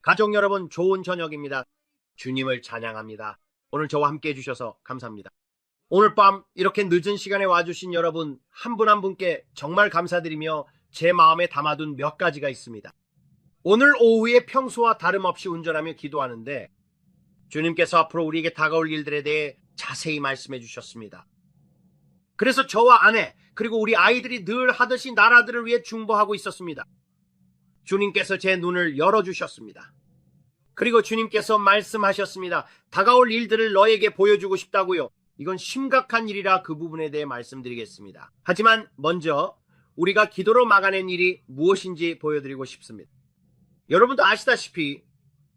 가족 여러분, 좋은 저녁입니다. 주님을 찬양합니다. 오늘 저와 함께 해주셔서 감사합니다. 오늘 밤 이렇게 늦은 시간에 와주신 여러분 한 분 한 분께 정말 감사드리며 제 마음에 담아둔 몇 가지가 있습니다. 오늘 오후에 평소와 다름없이 운전하며 기도하는데 주님께서 앞으로 우리에게 다가올 일들에 대해 자세히 말씀해 주셨습니다. 그래서 저와 아내 그리고 우리 아이들이 늘 하듯이 나라들을 위해 중보하고 있었습니다. 주님께서 제 눈을 열어주셨습니다. 그리고 주님께서 말씀하셨습니다. 다가올 일들을 너에게 보여주고 싶다고요. 이건 심각한 일이라 그 부분에 대해 말씀드리겠습니다. 하지만 먼저 우리가 기도로 막아낸 일이 무엇인지 보여드리고 싶습니다. 여러분도 아시다시피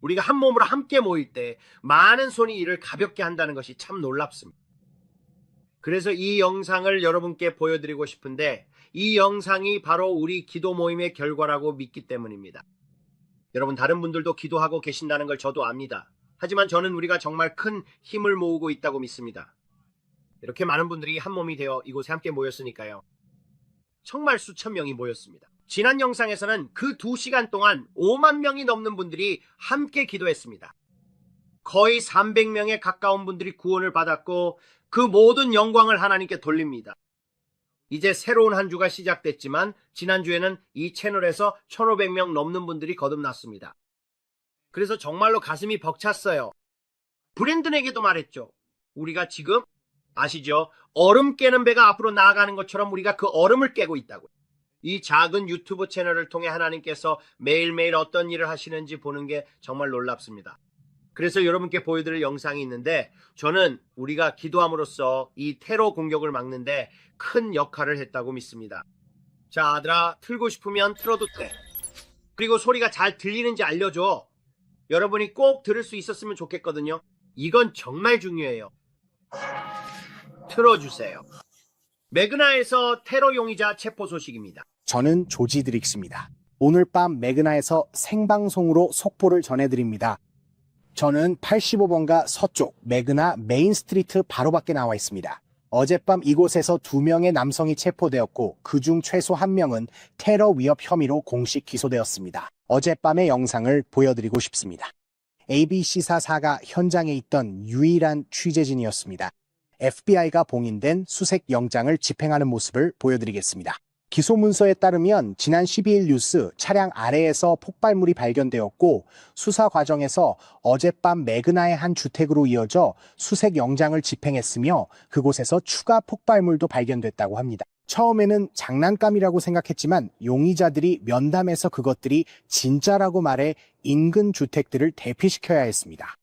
우리가 한 몸으로 함께 모일 때 많은 손이 일을 가볍게 한다는 것이 참 놀랍습니다. 그래서 이 영상을 여러분께 보여드리고 싶은데 이 영상이 바로 우리 기도 모임의 결과라고 믿기 때문입니다. 여러분 다른 분들도 기도하고 계신다는 걸 저도 압니다. 하지만 저는 우리가 정말 큰 힘을 모으고 있다고 믿습니다. 이렇게 많은 분들이 한 몸이 되어 이곳에 함께 모였으니까요. 정말 수천 명이 모였습니다. 지난 영상에서는 그 2시간 동안 5만 명이 넘는 분들이 함께 기도했습니다. 거의 300명에 가까운 분들이 구원을 받았고 그 모든 영광을 하나님께 돌립니다. 이제 새로운 한 주가 시작됐지만 지난주에는 이 채널에서 1,500명 넘는 분들이 거듭났습니다. 그래서 정말로 가슴이 벅찼어요. 브랜든에게도 말했죠. 우리가 지금 아시죠? 얼음 깨는 배가 앞으로 나아가는 것처럼 우리가 그 얼음을 깨고 있다고요. 이 작은 유튜브 채널을 통해 하나님께서 매일매일 어떤 일을 하시는지 보는 게 정말 놀랍습니다. 그래서 여러분께 보여드릴 영상이 있는데 저는 우리가 기도함으로써 이 테러 공격을 막는데 큰 역할을 했다고 믿습니다. 자, 아들아, 틀고 싶으면 틀어도 돼. 그리고 소리가 잘 들리는지 알려줘. 여러분이 꼭 들을 수 있었으면 좋겠거든요. 이건 정말 중요해요. 틀어주세요. 매그나에서 테러 용의자 체포 소식입니다. 저는 조지 드릭스입니다. 오늘 밤 매그나에서 생방송으로 속보를 전해드립니다. 저는 85번가 서쪽 매그나 메인 스트리트 바로 밖에 나와 있습니다. 어젯밤 이곳에서 2명의 남성이 체포되었고 그중 최소 1명은 테러 위협 혐의로 공식 기소되었습니다. 어젯밤의 영상을 보여드리고 싶습니다. ABC사 4가 현장에 있던 유일한 취재진이었습니다. FBI가 봉인된 수색 영장을 집행하는 모습을 보여드리겠습니다. 기소 문서에 따르면 지난 12일 뉴스 차량 아래에서 폭발물이 발견되었고 수사 과정에서 어젯밤 매그나의 한 주택으로 이어져 수색 영장을 집행했으며 그곳에서 추가 폭발물도 발견됐다고 합니다. 처음에는 장난감이라고 생각했지만 용의자들이 면담에서 그것들이 진짜라고 말해 인근 주택들을 대피시켜야 했습니다.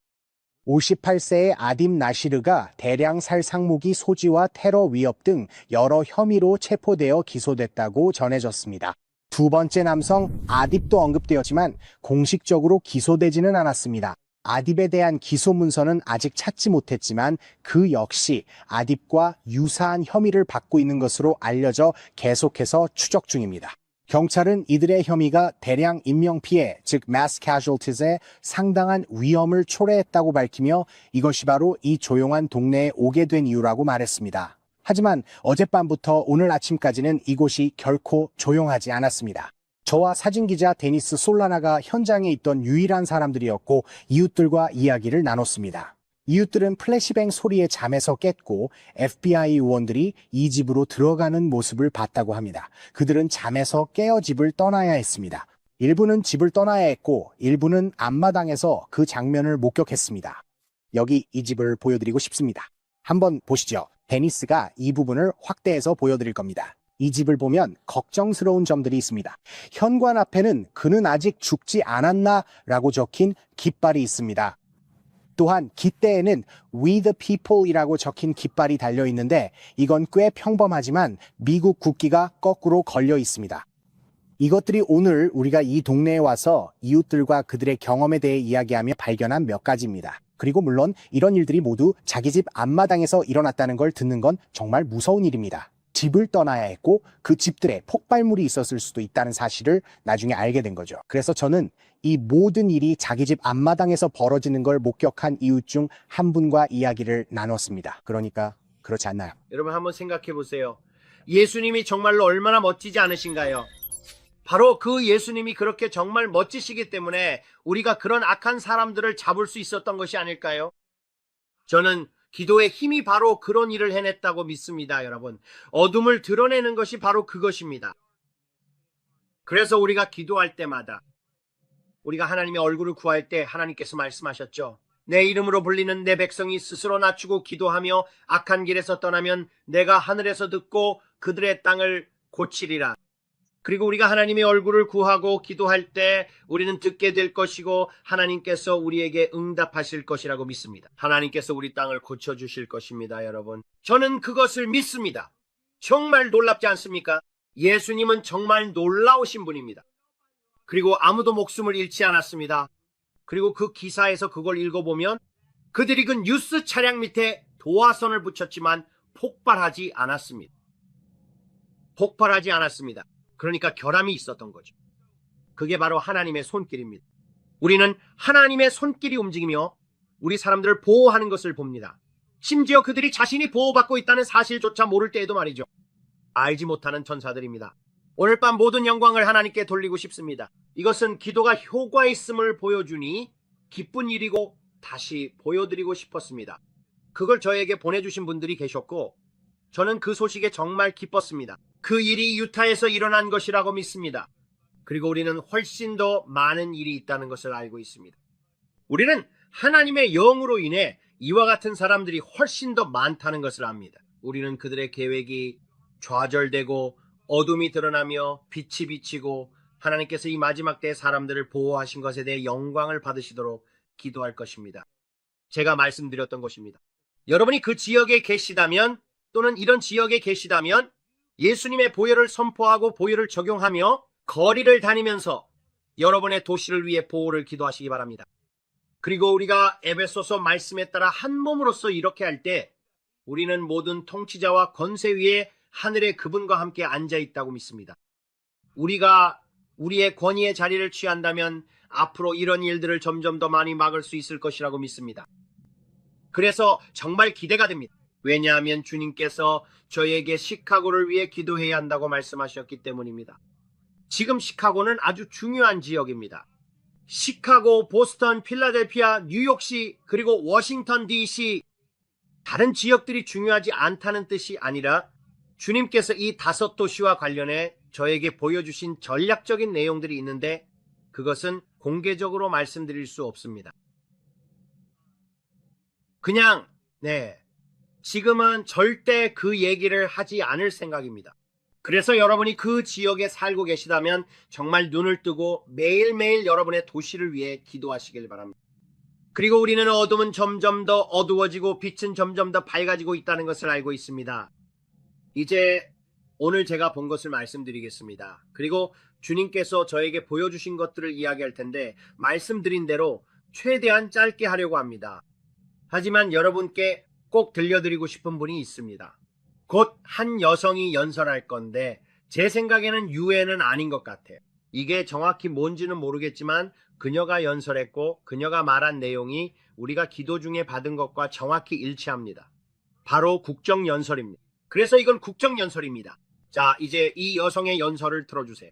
58세의 아딤 나시르가 대량 살상무기 소지와 테러 위협 등 여러 혐의로 체포되어 기소됐다고 전해졌습니다. 두 번째 남성 아딥도 언급되었지만 공식적으로 기소되지는 않았습니다. 아딥에 대한 기소 문서는 아직 찾지 못했지만 그 역시 아딥과 유사한 혐의를 받고 있는 것으로 알려져 계속해서 추적 중입니다. 경찰은 이들의 혐의가 대량 인명피해, 즉 mass casualties에 상당한 위험을 초래했다고 밝히며 이것이 바로 이 조용한 동네에 오게 된 이유라고 말했습니다. 하지만 어젯밤부터 오늘 아침까지는 이곳이 결코 조용하지 않았습니다. 저와 사진기자 데니스 솔라나가 현장에 있던 유일한 사람들이었고 이웃들과 이야기를 나눴습니다. 이웃들은 플래시뱅 소리에 잠에서 깼고 FBI 요원들이 이 집으로 들어가는 모습을 봤다고 합니다. 그들은 잠에서 깨어 집을 떠나야 했습니다. 일부는 집을 떠나야 했고 일부는 앞마당에서 그 장면을 목격했습니다. 여기 이 집을 보여드리고 싶습니다. 한번 보시죠. 데니스가 이 부분을 확대해서 보여드릴 겁니다. 이 집을 보면 걱정스러운 점들이 있습니다. 현관 앞에는 그는 아직 죽지 않았나 라고 적힌 깃발이 있습니다. 또한 깃대에는 We the People이라고 적힌 깃발이 달려 있는데 이건 꽤 평범하지만 미국 국기가 거꾸로 걸려 있습니다. 이것들이 오늘 우리가 이 동네에 와서 이웃들과 그들의 경험에 대해 이야기하며 발견한 몇 가지입니다. 그리고 물론 이런 일들이 모두 자기 집 앞마당에서 일어났다는 걸 듣는 건 정말 무서운 일입니다. 집을 떠나야 했고 그 집들에 폭발물이 있었을 수도 있다는 사실을 나중에 알게 된 거죠. 그래서 저는 이 모든 일이 자기 집 앞마당에서 벌어지는 걸 목격한 이웃 중 한 분과 이야기를 나눴습니다. 그러니까 그렇지 않나요? 여러분 한번 생각해 보세요. 예수님이 정말로 얼마나 멋지지 않으신가요? 바로 그 예수님이 그렇게 정말 멋지시기 때문에 우리가 그런 악한 사람들을 잡을 수 있었던 것이 아닐까요? 저는 기도의 힘이 바로 그런 일을 해냈다고 믿습니다, 여러분. 어둠을 드러내는 것이 바로 그것입니다. 그래서 우리가 기도할 때마다 우리가 하나님의 얼굴을 구할 때 하나님께서 말씀하셨죠. 내 이름으로 불리는 내 백성이 스스로 낮추고 기도하며 악한 길에서 떠나면 내가 하늘에서 듣고 그들의 땅을 고치리라. 그리고 우리가 하나님의 얼굴을 구하고 기도할 때 우리는 듣게 될 것이고 하나님께서 우리에게 응답하실 것이라고 믿습니다. 하나님께서 우리 땅을 고쳐주실 것입니다, 여러분. 저는 그것을 믿습니다. 정말 놀랍지 않습니까? 예수님은 정말 놀라우신 분입니다. 그리고 아무도 목숨을 잃지 않았습니다. 그리고 그 기사에서 그걸 읽어보면 그들이 그 뉴스 차량 밑에 도화선을 붙였지만 폭발하지 않았습니다. 폭발하지 않았습니다. 그러니까 결함이 있었던 거죠. 그게 바로 하나님의 손길입니다. 우리는 하나님의 손길이 움직이며 우리 사람들을 보호하는 것을 봅니다. 심지어 그들이 자신이 보호받고 있다는 사실조차 모를 때에도 말이죠. 알지 못하는 천사들입니다. 오늘 밤 모든 영광을 하나님께 돌리고 싶습니다. 이것은 기도가 효과 있음을 보여주니 기쁜 일이고 다시 보여드리고 싶었습니다. 그걸 저에게 보내주신 분들이 계셨고 저는 그 소식에 정말 기뻤습니다. 그 일이 유타에서 일어난 것이라고 믿습니다. 그리고 우리는 훨씬 더 많은 일이 있다는 것을 알고 있습니다. 우리는 하나님의 영으로 인해 이와 같은 사람들이 훨씬 더 많다는 것을 압니다. 우리는 그들의 계획이 좌절되고 어둠이 드러나며 빛이 비치고 하나님께서 이 마지막 때의 사람들을 보호하신 것에 대해 영광을 받으시도록 기도할 것입니다. 제가 말씀드렸던 것입니다. 여러분이 그 지역에 계시다면 또는 이런 지역에 계시다면 예수님의 보혈을 선포하고 보혈을 적용하며 거리를 다니면서 여러분의 도시를 위해 보호를 기도하시기 바랍니다. 그리고 우리가 에베소서 말씀에 따라 한 몸으로서 이렇게 할 때 우리는 모든 통치자와 권세 위에 하늘의 그분과 함께 앉아 있다고 믿습니다. 우리가 우리의 권위의 자리를 취한다면 앞으로 이런 일들을 점점 더 많이 막을 수 있을 것이라고 믿습니다. 그래서 정말 기대가 됩니다. 왜냐하면 주님께서 저에게 시카고를 위해 기도해야 한다고 말씀하셨기 때문입니다. 지금 시카고는 아주 중요한 지역입니다. 시카고, 보스턴, 필라델피아, 뉴욕시, 그리고 워싱턴 DC 다른 지역들이 중요하지 않다는 뜻이 아니라 주님께서 이 5도시와 관련해 저에게 보여주신 전략적인 내용들이 있는데 그것은 공개적으로 말씀드릴 수 없습니다. 그냥 지금은 절대 그 얘기를 하지 않을 생각입니다. 그래서 여러분이 그 지역에 살고 계시다면 정말 눈을 뜨고 매일매일 여러분의 도시를 위해 기도하시길 바랍니다. 그리고 우리는 어둠은 점점 더 어두워지고 빛은 점점 더 밝아지고 있다는 것을 알고 있습니다. 이제 오늘 제가 본 것을 말씀드리겠습니다. 그리고 주님께서 저에게 보여주신 것들을 이야기할 텐데 말씀드린 대로 최대한 짧게 하려고 합니다. 하지만 여러분께 꼭 들려드리고 싶은 분이 있습니다. 곧 한 여성이 연설할 건데 제 생각에는 유해는 아닌 것 같아요. 이게 정확히 뭔지는 모르겠지만 그녀가 연설했고 그녀가 말한 내용이 우리가 기도 중에 받은 것과 정확히 일치합니다. 바로 국정연설입니다. 그래서 이건 국정연설입니다. 자, 이제 이 여성의 연설을 들어주세요.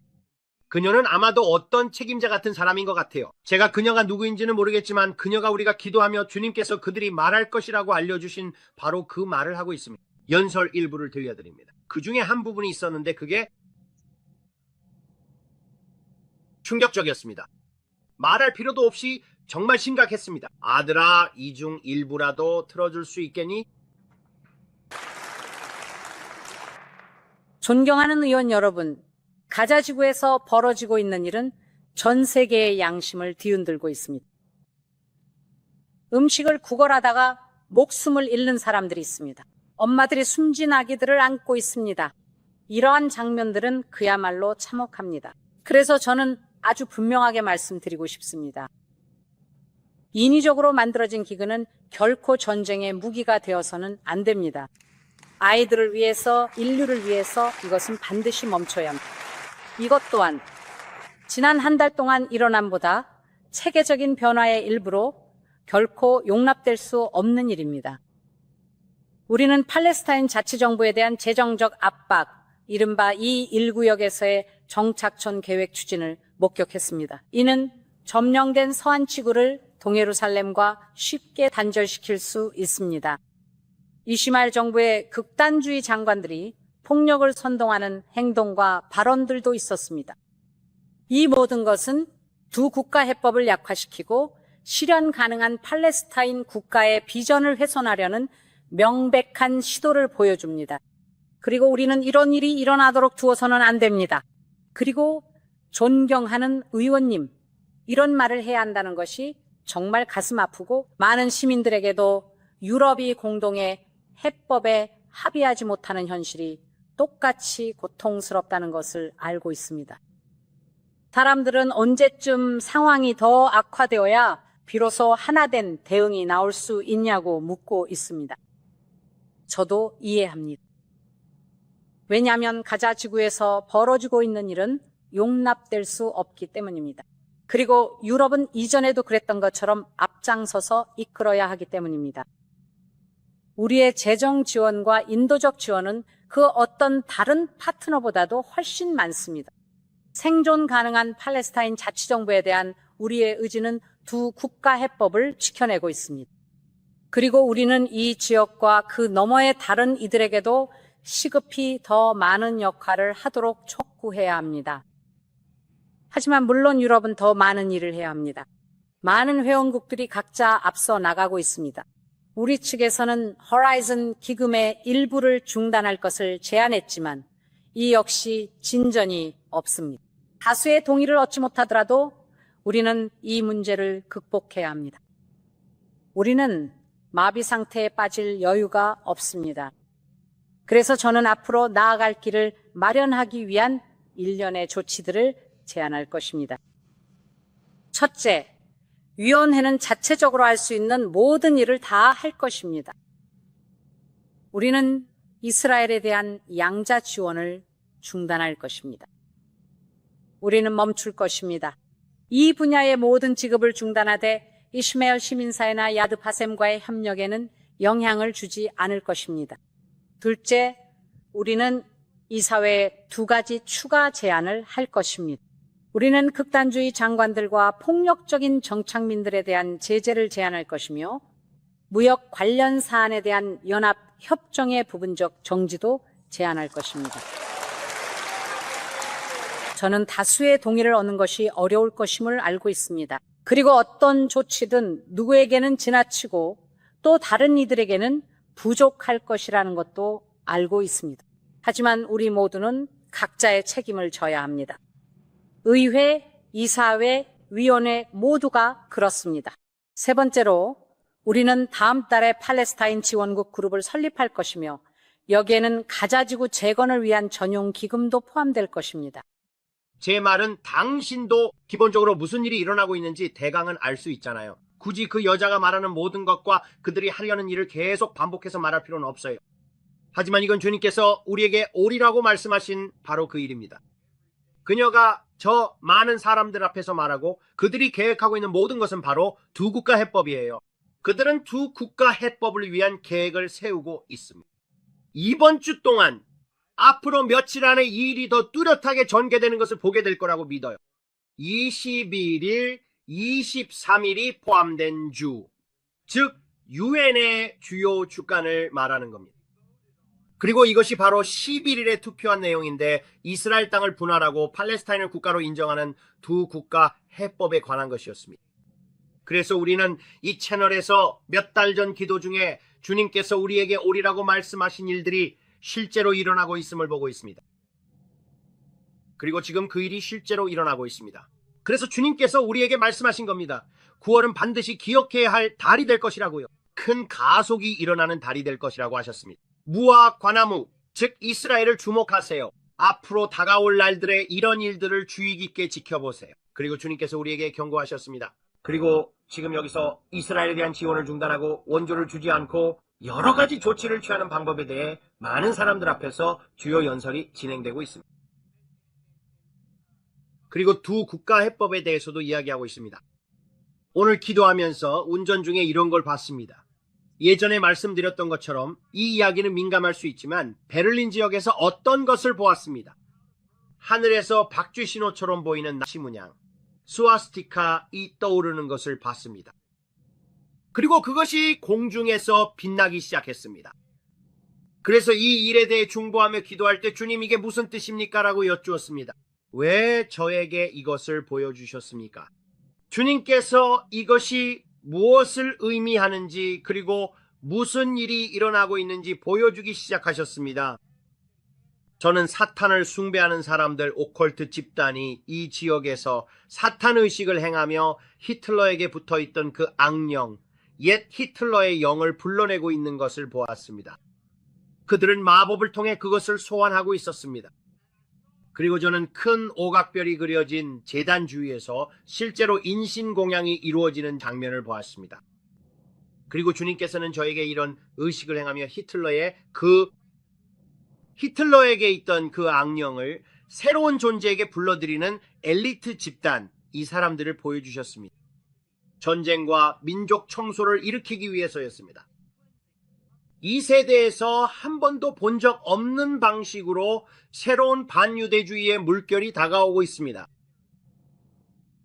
그녀는 아마도 어떤 책임자 같은 사람인 것 같아요. 제가 그녀가 누구인지는 모르겠지만 그녀가 우리가 기도하며 주님께서 그들이 말할 것이라고 알려주신 바로 그 말을 하고 있습니다. 연설 일부를 들려드립니다. 그 중에 한 부분이 있었는데 그게 충격적이었습니다. 말할 필요도 없이 정말 심각했습니다. 아들아, 이 중 일부라도 틀어줄 수 있겠니? 존경하는 의원 여러분, 가자 지구에서 벌어지고 있는 일은 전 세계의 양심을 뒤흔들고 있습니다. 음식을 구걸하다가 목숨을 잃는 사람들이 있습니다. 엄마들이 숨진 아기들을 안고 있습니다. 이러한 장면들은 그야말로 참혹합니다. 그래서 저는 아주 분명하게 말씀드리고 싶습니다. 인위적으로 만들어진 기근은 결코 전쟁의 무기가 되어서는 안 됩니다. 아이들을 위해서, 인류를 위해서 이것은 반드시 멈춰야 합니다. 이것 또한 지난 한 달 동안 일어남보다 체계적인 변화의 일부로 결코 용납될 수 없는 일입니다. 우리는 팔레스타인 자치정부에 대한 재정적 압박, 이른바 이 1구역에서의 정착촌 계획 추진을 목격했습니다. 이는 점령된 서한 지구를 동예루살렘과 쉽게 단절시킬 수 있습니다. 이시마엘 정부의 극단주의 장관들이 폭력을 선동하는 행동과 발언들도 있었습니다. 이 모든 것은 두 국가 해법을 약화시키고 실현 가능한 팔레스타인 국가의 비전을 훼손하려는 명백한 시도를 보여줍니다. 그리고 우리는 이런 일이 일어나도록 두어서는 안 됩니다. 그리고 존경하는 의원님, 이런 말을 해야 한다는 것이 정말 가슴 아프고 많은 시민들에게도 유럽이 공동의 해법에 합의하지 못하는 현실이 똑같이 고통스럽다는 것을 알고 있습니다. 사람들은 언제쯤 상황이 더 악화되어야 비로소 하나된 대응이 나올 수 있냐고 묻고 있습니다. 저도 이해합니다. 왜냐하면 가자 지구에서 벌어지고 있는 일은 용납될 수 없기 때문입니다. 그리고 유럽은 이전에도 그랬던 것처럼 앞장서서 이끌어야 하기 때문입니다. 우리의 재정 지원과 인도적 지원은 그 어떤 다른 파트너보다도 훨씬 많습니다. 생존 가능한 팔레스타인 자치정부에 대한 우리의 의지는 두 국가 해법을 지켜내고 있습니다. 그리고 우리는 이 지역과 그 너머의 다른 이들에게도 시급히 더 많은 역할을 하도록 촉구해야 합니다. 하지만 물론 유럽은 더 많은 일을 해야 합니다. 많은 회원국들이 각자 앞서 나가고 있습니다. 우리 측에서는 호라이즌 기금의 일부를 중단할 것을 제안했지만 이 역시 진전이 없습니다. 다수의 동의를 얻지 못하더라도 우리는 이 문제를 극복해야 합니다. 우리는 마비 상태에 빠질 여유가 없습니다. 그래서 저는 앞으로 나아갈 길을 마련하기 위한 일련의 조치들을 제안할 것입니다. 첫째, 위원회는 자체적으로 할 수 있는 모든 일을 다 할 것입니다. 우리는 이스라엘에 대한 양자 지원을 중단할 것입니다. 우리는 멈출 것입니다. 이 분야의 모든 지급을 중단하되 이스마엘 시민사회나 야드 바셈과의 협력에는 영향을 주지 않을 것입니다. 둘째, 우리는 이 사회에 두 가지 추가 제안을 할 것입니다. 우리는 극단주의 장관들과 폭력적인 정착민들에 대한 제재를 제한할 것이며 무역 관련 사안에 대한 연합 협정의 부분적 정지도 제한할 것입니다. 저는 다수의 동의를 얻는 것이 어려울 것임을 알고 있습니다. 그리고 어떤 조치든 누구에게는 지나치고 또 다른 이들에게는 부족할 것이라는 것도 알고 있습니다. 하지만 우리 모두는 각자의 책임을 져야 합니다. 의회, 이사회, 위원회 모두가 그렇습니다. 세 번째로 우리는 다음 달에 팔레스타인 지원국 그룹을 설립할 것이며 여기에는 가자지구 재건을 위한 전용 기금도 포함될 것입니다. 제 말은 당신도 기본적으로 무슨 일이 일어나고 있는지 대강은 알 수 있잖아요. 굳이 그 여자가 말하는 모든 것과 그들이 하려는 일을 계속 반복해서 말할 필요는 없어요. 하지만 이건 주님께서 우리에게 오리라고 말씀하신 바로 그 일입니다. 그녀가 저 많은 사람들 앞에서 말하고 그들이 계획하고 있는 모든 것은 바로 두 국가 해법이에요. 그들은 두 국가 해법을 위한 계획을 세우고 있습니다. 이번 주 동안 앞으로 며칠 안에 이 일이 더 뚜렷하게 전개되는 것을 보게 될 거라고 믿어요. 21일, 23일이 포함된 주, 즉 유엔의 주요 주간을 말하는 겁니다. 그리고 이것이 바로 11일에 투표한 내용인데 이스라엘 땅을 분할하고 팔레스타인을 국가로 인정하는 두 국가 해법에 관한 것이었습니다. 그래서 우리는 이 채널에서 몇 달 전 기도 중에 주님께서 우리에게 오리라고 말씀하신 일들이 실제로 일어나고 있음을 보고 있습니다. 그리고 지금 그 일이 실제로 일어나고 있습니다. 그래서 주님께서 우리에게 말씀하신 겁니다. 9월은 반드시 기억해야 할 달이 될 것이라고요. 큰 가속이 일어나는 달이 될 것이라고 하셨습니다. 무와 과나무, 즉 이스라엘을 주목하세요. 앞으로 다가올 날들의 이런 일들을 주의 깊게 지켜보세요. 그리고 주님께서 우리에게 경고하셨습니다. 그리고 지금 여기서 이스라엘에 대한 지원을 중단하고 원조를 주지 않고 여러 가지 조치를 취하는 방법에 대해 많은 사람들 앞에서 주요 연설이 진행되고 있습니다. 그리고 두 국가 해법에 대해서도 이야기하고 있습니다. 오늘 기도하면서 운전 중에 이런 걸 봤습니다. 예전에 말씀드렸던 것처럼 이 이야기는 민감할 수 있지만 베를린 지역에서 어떤 것을 보았습니다. 하늘에서 박쥐 신호처럼 보이는 나치 문양, 스와스티카이 떠오르는 것을 봤습니다. 그리고 그것이 공중에서 빛나기 시작했습니다. 그래서 이 일에 대해 중보하며 기도할 때 주님 이게 무슨 뜻입니까? 라고 여쭈었습니다. 왜 저에게 이것을 보여주셨습니까? 주님께서 이것이 무엇을 의미하는지 그리고 무슨 일이 일어나고 있는지 보여주기 시작하셨습니다. 저는 사탄을 숭배하는 사람들 오컬트 집단이 이 지역에서 사탄 의식을 행하며 히틀러에게 붙어있던 그 악령, 옛 히틀러의 영을 불러내고 있는 것을 보았습니다. 그들은 마법을 통해 그것을 소환하고 있었습니다. 그리고 저는 큰 오각별이 그려진 제단 주위에서 실제로 인신공양이 이루어지는 장면을 보았습니다. 그리고 주님께서는 저에게 이런 의식을 행하며 히틀러에게 있던 그 악령을 새로운 존재에게 불러들이는 엘리트 집단, 이 사람들을 보여주셨습니다. 전쟁과 민족 청소를 일으키기 위해서였습니다. 이 세대에서 한 번도 본 적 없는 방식으로 새로운 반유대주의의 물결이 다가오고 있습니다.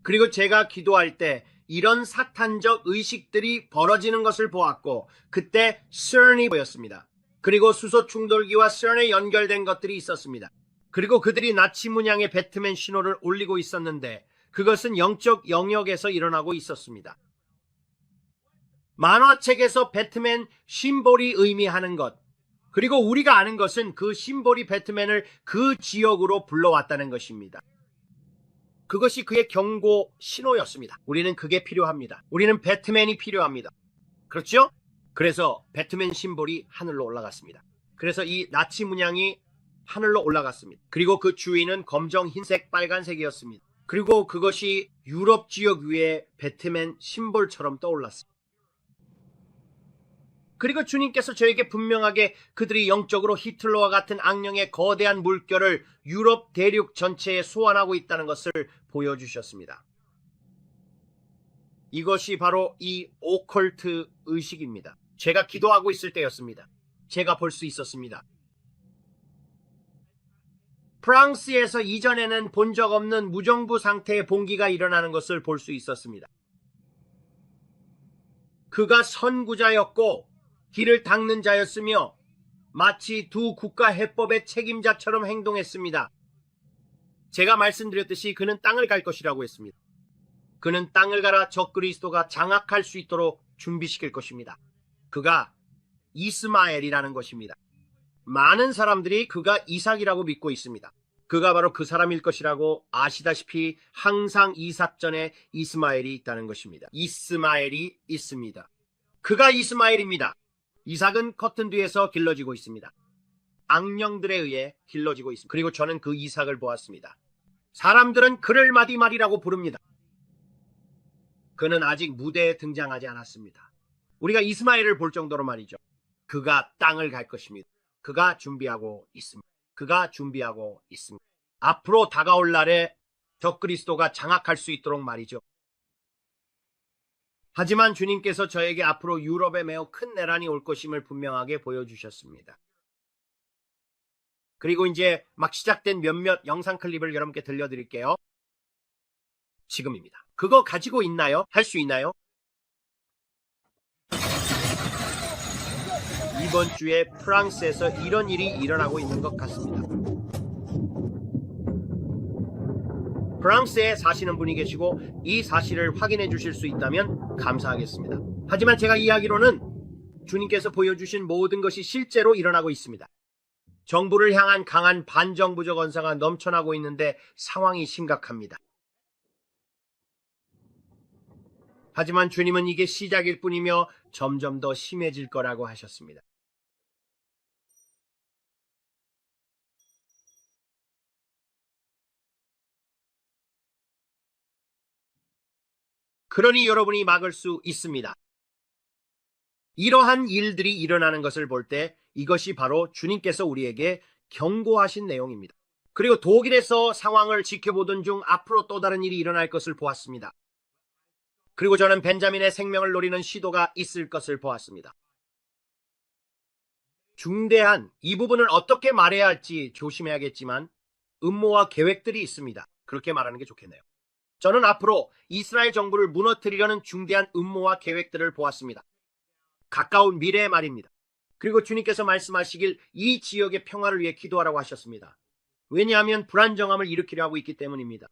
그리고 제가 기도할 때 이런 사탄적 의식들이 벌어지는 것을 보았고 그때 CERN이 보였습니다. 그리고 수소 충돌기와 CERN에 연결된 것들이 있었습니다. 그리고 그들이 나치 문양의 배트맨 신호를 올리고 있었는데 그것은 영적 영역에서 일어나고 있었습니다. 만화책에서 배트맨 심볼이 의미하는 것, 그리고 우리가 아는 것은 그 심볼이 배트맨을 그 지역으로 불러왔다는 것입니다. 그것이 그의 경고 신호였습니다. 우리는 그게 필요합니다. 우리는 배트맨이 필요합니다. 그렇죠? 그래서 배트맨 심볼이 하늘로 올라갔습니다. 그래서 이 나치 문양이 하늘로 올라갔습니다. 그리고 그 주위는 검정, 흰색, 빨간색이었습니다. 그리고 그것이 유럽 지역 위에 배트맨 심볼처럼 떠올랐습니다. 그리고 주님께서 저에게 분명하게 그들이 영적으로 히틀러와 같은 악령의 거대한 물결을 유럽 대륙 전체에 소환하고 있다는 것을 보여주셨습니다. 이것이 바로 이 오컬트 의식입니다. 제가 기도하고 있을 때였습니다. 제가 볼 수 있었습니다. 프랑스에서 이전에는 본 적 없는 무정부 상태의 봉기가 일어나는 것을 볼 수 있었습니다. 그가 선구자였고 길을 닦는 자였으며 마치 두 국가 해법의 책임자처럼 행동했습니다. 제가 말씀드렸듯이 그는 땅을 갈 것이라고 했습니다. 그는 땅을 갈아 적그리스도가 장악할 수 있도록 준비시킬 것입니다. 그가 이스마엘이라는 것입니다. 많은 사람들이 그가 이삭이라고 믿고 있습니다. 그가 바로 그 사람일 것이라고 아시다시피 항상 이삭 전에 이스마엘이 있다는 것입니다. 이스마엘이 있습니다. 그가 이스마엘입니다. 이삭은 커튼 뒤에서 길러지고 있습니다. 악령들에 의해 길러지고 있습니다. 그리고 저는 그 이삭을 보았습니다. 사람들은 그를 마디말이라고 부릅니다. 그는 아직 무대에 등장하지 않았습니다. 우리가 이스마엘을 볼 정도로 말이죠. 그가 땅을 갈 것입니다. 그가 준비하고 있습니다. 그가 준비하고 있습니다. 앞으로 다가올 날에 적그리스도가 장악할 수 있도록 말이죠. 하지만 주님께서 저에게 앞으로 유럽에 매우 큰 내란이 올 것임을 분명하게 보여주셨습니다. 그리고 이제 막 시작된 몇몇 영상 클립을 여러분께 들려드릴게요. 지금입니다. 그거 가지고 있나요? 할 수 있나요? 이번 주에 프랑스에서 이런 일이 일어나고 있는 것 같습니다. 프랑스에 사시는 분이 계시고 이 사실을 확인해 주실 수 있다면 감사하겠습니다. 하지만 제가 이야기로는 주님께서 보여주신 모든 것이 실제로 일어나고 있습니다. 정부를 향한 강한 반정부적 언사가 넘쳐나고 있는데 상황이 심각합니다. 하지만 주님은 이게 시작일 뿐이며 점점 더 심해질 거라고 하셨습니다. 그러니 여러분이 막을 수 있습니다. 이러한 일들이 일어나는 것을 볼 때 이것이 바로 주님께서 우리에게 경고하신 내용입니다. 그리고 독일에서 상황을 지켜보던 중 앞으로 또 다른 일이 일어날 것을 보았습니다. 그리고 저는 벤자민의 생명을 노리는 시도가 있을 것을 보았습니다. 중대한 이 부분을 어떻게 말해야 할지 조심해야겠지만 음모와 계획들이 있습니다. 그렇게 말하는 게 좋겠네요. 저는 앞으로 이스라엘 정부를 무너뜨리려는 중대한 음모와 계획들을 보았습니다. 가까운 미래의 말입니다. 그리고 주님께서 말씀하시길 이 지역의 평화를 위해 기도하라고 하셨습니다. 왜냐하면 불안정함을 일으키려 하고 있기 때문입니다.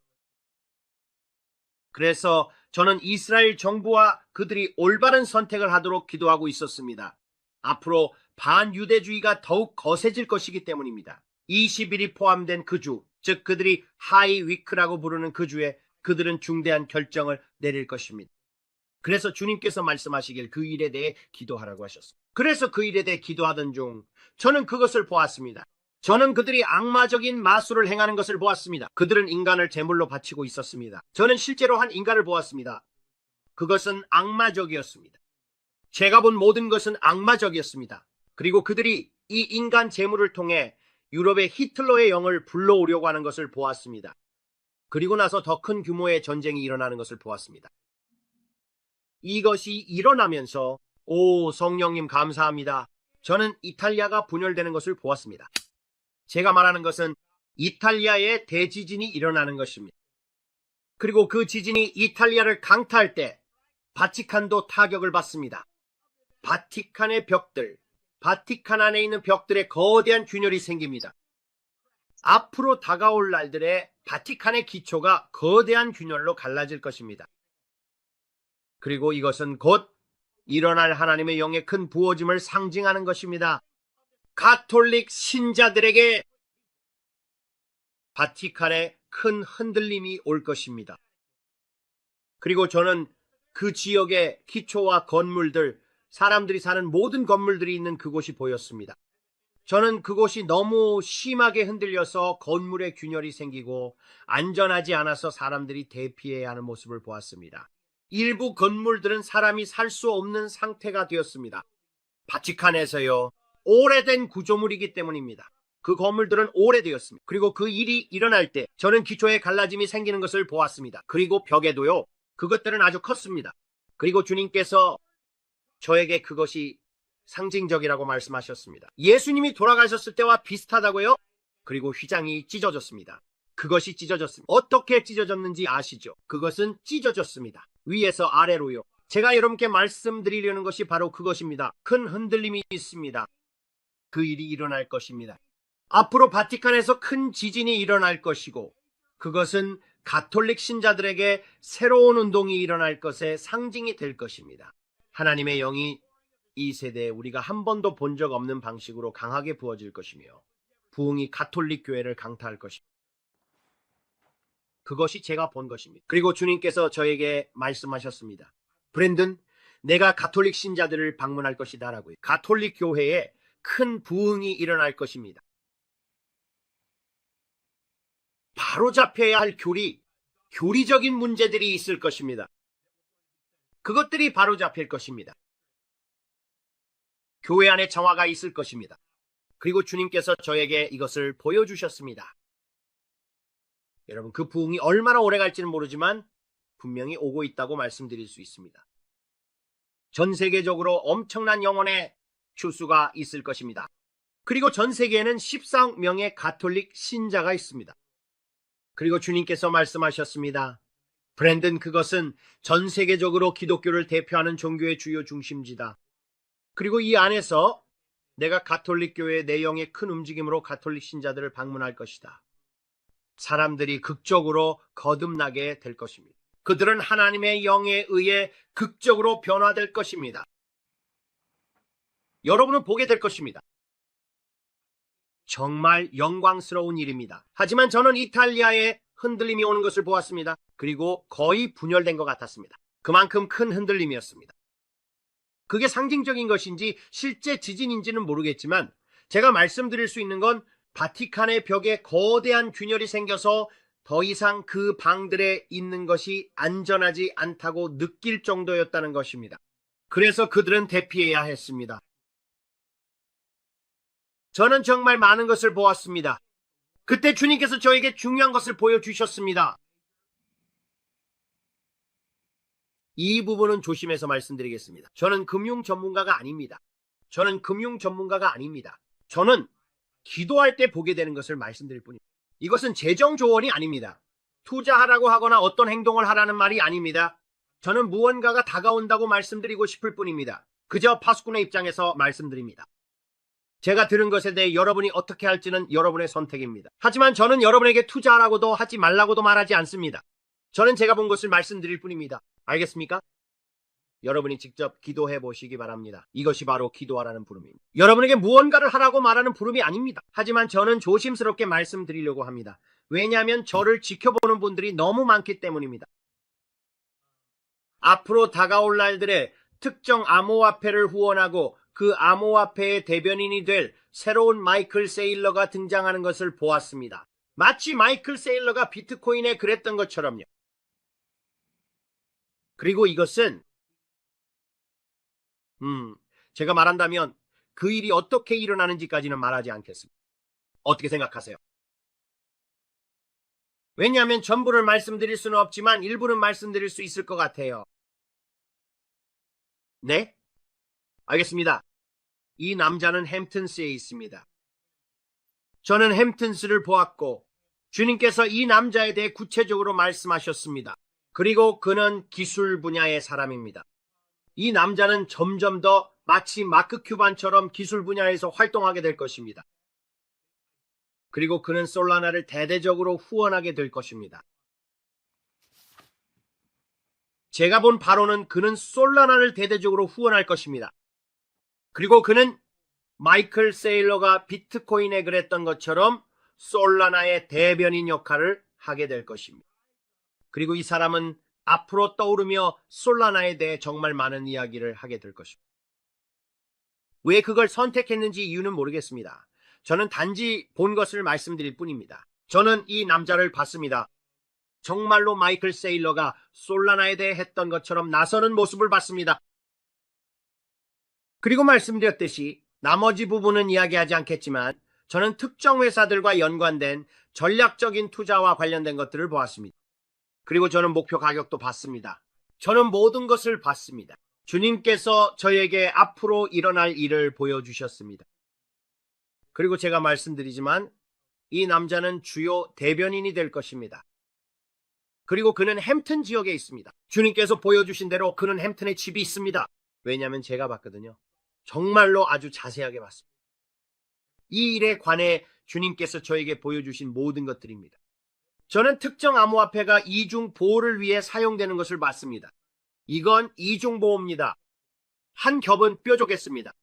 그래서 저는 이스라엘 정부와 그들이 올바른 선택을 하도록 기도하고 있었습니다. 앞으로 반유대주의가 더욱 거세질 것이기 때문입니다. 20일이 포함된 그 주, 즉 그들이 하이 위크라고 부르는 그 주에 그들은 중대한 결정을 내릴 것입니다. 그래서 주님께서 말씀하시길 그 일에 대해 기도하라고 하셨습니다. 그래서 그 일에 대해 기도하던 중 저는 그것을 보았습니다. 저는 그들이 악마적인 마술을 행하는 것을 보았습니다. 그들은 인간을 제물로 바치고 있었습니다. 저는 실제로 한 인간을 보았습니다. 그것은 악마적이었습니다. 제가 본 모든 것은 악마적이었습니다. 그리고 그들이 이 인간 제물을 통해 유럽의 히틀러의 영을 불러오려고 하는 것을 보았습니다. 그리고 나서 더 큰 규모의 전쟁이 일어나는 것을 보았습니다. 이것이 일어나면서 오 성령님 감사합니다. 저는 이탈리아가 분열되는 것을 보았습니다. 제가 말하는 것은 이탈리아에 대지진이 일어나는 것입니다. 그리고 그 지진이 이탈리아를 강타할 때 바티칸도 타격을 받습니다. 바티칸의 벽들, 바티칸 안에 있는 벽들에 거대한 균열이 생깁니다. 앞으로 다가올 날들에 바티칸의 기초가 거대한 균열로 갈라질 것입니다. 그리고 이것은 곧 일어날 하나님의 영의 큰 부어짐을 상징하는 것입니다. 가톨릭 신자들에게 바티칸에 큰 흔들림이 올 것입니다. 그리고 저는 그 지역의 기초와 건물들, 사람들이 사는 모든 건물들이 있는 그곳이 보였습니다. 저는 그곳이 너무 심하게 흔들려서 건물에 균열이 생기고 안전하지 않아서 사람들이 대피해야 하는 모습을 보았습니다. 일부 건물들은 사람이 살 수 없는 상태가 되었습니다. 바티칸에서요. 오래된 구조물이기 때문입니다. 그 건물들은 오래되었습니다. 그리고 그 일이 일어날 때 저는 기초에 갈라짐이 생기는 것을 보았습니다. 그리고 벽에도요. 그것들은 아주 컸습니다. 그리고 주님께서 저에게 그것이 상징적이라고 말씀하셨습니다. 예수님이 돌아가셨을 때와 비슷하다고요? 그리고 휘장이 찢어졌습니다. 그것이 찢어졌습니다. 어떻게 찢어졌는지 아시죠? 그것은 찢어졌습니다. 위에서 아래로요. 제가 여러분께 말씀드리려는 것이 바로 그것입니다. 큰 흔들림이 있습니다. 그 일이 일어날 것입니다. 앞으로 바티칸에서 큰 지진이 일어날 것이고 그것은 가톨릭 신자들에게 새로운 운동이 일어날 것의 상징이 될 것입니다. 하나님의 영이 이 세대에 우리가 한 번도 본 적 없는 방식으로 강하게 부어질 것이며 부흥이 가톨릭 교회를 강타할 것입니다. 그것이 제가 본 것입니다. 그리고 주님께서 저에게 말씀하셨습니다. 브랜든, 내가 가톨릭 신자들을 방문할 것이다 라고요. 가톨릭 교회에 큰 부흥이 일어날 것입니다. 바로잡혀야 할 교리적인 문제들이 있을 것입니다. 그것들이 바로잡힐 것입니다. 교회 안에 정화가 있을 것입니다. 그리고 주님께서 저에게 이것을 보여주셨습니다. 여러분, 그 부흥이 얼마나 오래 갈지는 모르지만 분명히 오고 있다고 말씀드릴 수 있습니다. 전 세계적으로 엄청난 영혼의 추수가 있을 것입니다. 그리고 전 세계에는 14억 명의 가톨릭 신자가 있습니다. 그리고 주님께서 말씀하셨습니다. 브랜든, 그것은 전 세계적으로 기독교를 대표하는 종교의 주요 중심지다. 그리고 이 안에서 내가 가톨릭 교회의 내용의 큰 움직임으로 가톨릭 신자들을 방문할 것이다. 사람들이 극적으로 거듭나게 될 것입니다. 그들은 하나님의 영에 의해 극적으로 변화될 것입니다. 여러분은 보게 될 것입니다. 정말 영광스러운 일입니다. 하지만 저는 이탈리아에 흔들림이 오는 것을 보았습니다. 그리고 거의 분열된 것 같았습니다. 그만큼 큰 흔들림이었습니다. 그게 상징적인 것인지 실제 지진인지는 모르겠지만 제가 말씀드릴 수 있는 건 바티칸의 벽에 거대한 균열이 생겨서 더 이상 그 방들에 있는 것이 안전하지 않다고 느낄 정도였다는 것입니다. 그래서 그들은 대피해야 했습니다. 저는 정말 많은 것을 보았습니다. 그때 주님께서 저에게 중요한 것을 보여주셨습니다. 이 부분은 조심해서 말씀드리겠습니다. 저는 금융 전문가가 아닙니다. 저는 금융 전문가가 아닙니다. 저는 기도할 때 보게 되는 것을 말씀드릴 뿐입니다. 이것은 재정 조언이 아닙니다. 투자하라고 하거나 어떤 행동을 하라는 말이 아닙니다. 저는 무언가가 다가온다고 말씀드리고 싶을 뿐입니다. 그저 파수꾼의 입장에서 말씀드립니다. 제가 들은 것에 대해 여러분이 어떻게 할지는 여러분의 선택입니다. 하지만 저는 여러분에게 투자하라고도 하지 말라고도 말하지 않습니다. 저는 제가 본 것을 말씀드릴 뿐입니다. 알겠습니까? 여러분이 직접 기도해 보시기 바랍니다. 이것이 바로 기도하라는 부름입니다. 여러분에게 무언가를 하라고 말하는 부름이 아닙니다. 하지만 저는 조심스럽게 말씀드리려고 합니다. 왜냐하면 저를 지켜보는 분들이 너무 많기 때문입니다. 앞으로 다가올 날들에 특정 암호화폐를 후원하고 그 암호화폐의 대변인이 될 새로운 마이클 세일러가 등장하는 것을 보았습니다. 마치 마이클 세일러가 비트코인에 그랬던 것처럼요. 그리고 이것은 제가 말한다면 그 일이 어떻게 일어나는지까지는 말하지 않겠습니다. 어떻게 생각하세요? 왜냐하면 전부를 말씀드릴 수는 없지만 일부는 말씀드릴 수 있을 것 같아요. 네? 알겠습니다. 이 남자는 햄튼스에 있습니다. 저는 햄튼스를 보았고 주님께서 이 남자에 대해 구체적으로 말씀하셨습니다. 그리고 그는 기술 분야의 사람입니다. 이 남자는 점점 더 마치 마크 큐반처럼 기술 분야에서 활동하게 될 것입니다. 그리고 그는 솔라나를 대대적으로 후원하게 될 것입니다. 제가 본 바로는 그는 솔라나를 대대적으로 후원할 것입니다. 그리고 그는 마이클 세일러가 비트코인에 그랬던 것처럼 솔라나의 대변인 역할을 하게 될 것입니다. 그리고 이 사람은 앞으로 떠오르며 솔라나에 대해 정말 많은 이야기를 하게 될 것입니다. 왜 그걸 선택했는지 이유는 모르겠습니다. 저는 단지 본 것을 말씀드릴 뿐입니다. 저는 이 남자를 봤습니다. 정말로 마이클 세일러가 솔라나에 대해 했던 것처럼 나서는 모습을 봤습니다. 그리고 말씀드렸듯이 나머지 부분은 이야기하지 않겠지만 저는 특정 회사들과 연관된 전략적인 투자와 관련된 것들을 보았습니다. 그리고 저는 목표 가격도 봤습니다. 저는 모든 것을 봤습니다. 주님께서 저에게 앞으로 일어날 일을 보여주셨습니다. 그리고 제가 말씀드리지만 이 남자는 주요 대변인이 될 것입니다. 그리고 그는 햄튼 지역에 있습니다. 주님께서 보여주신 대로 그는 햄튼에 집이 있습니다. 왜냐하면 제가 봤거든요. 정말로 아주 자세하게 봤습니다. 이 일에 관해 주님께서 저에게 보여주신 모든 것들입니다. 저는 특정 암호화폐가 이중보호를 위해 사용되는 것을 봤습니다. 이건 이중보호입니다. 한 겹은 뾰족했습니다.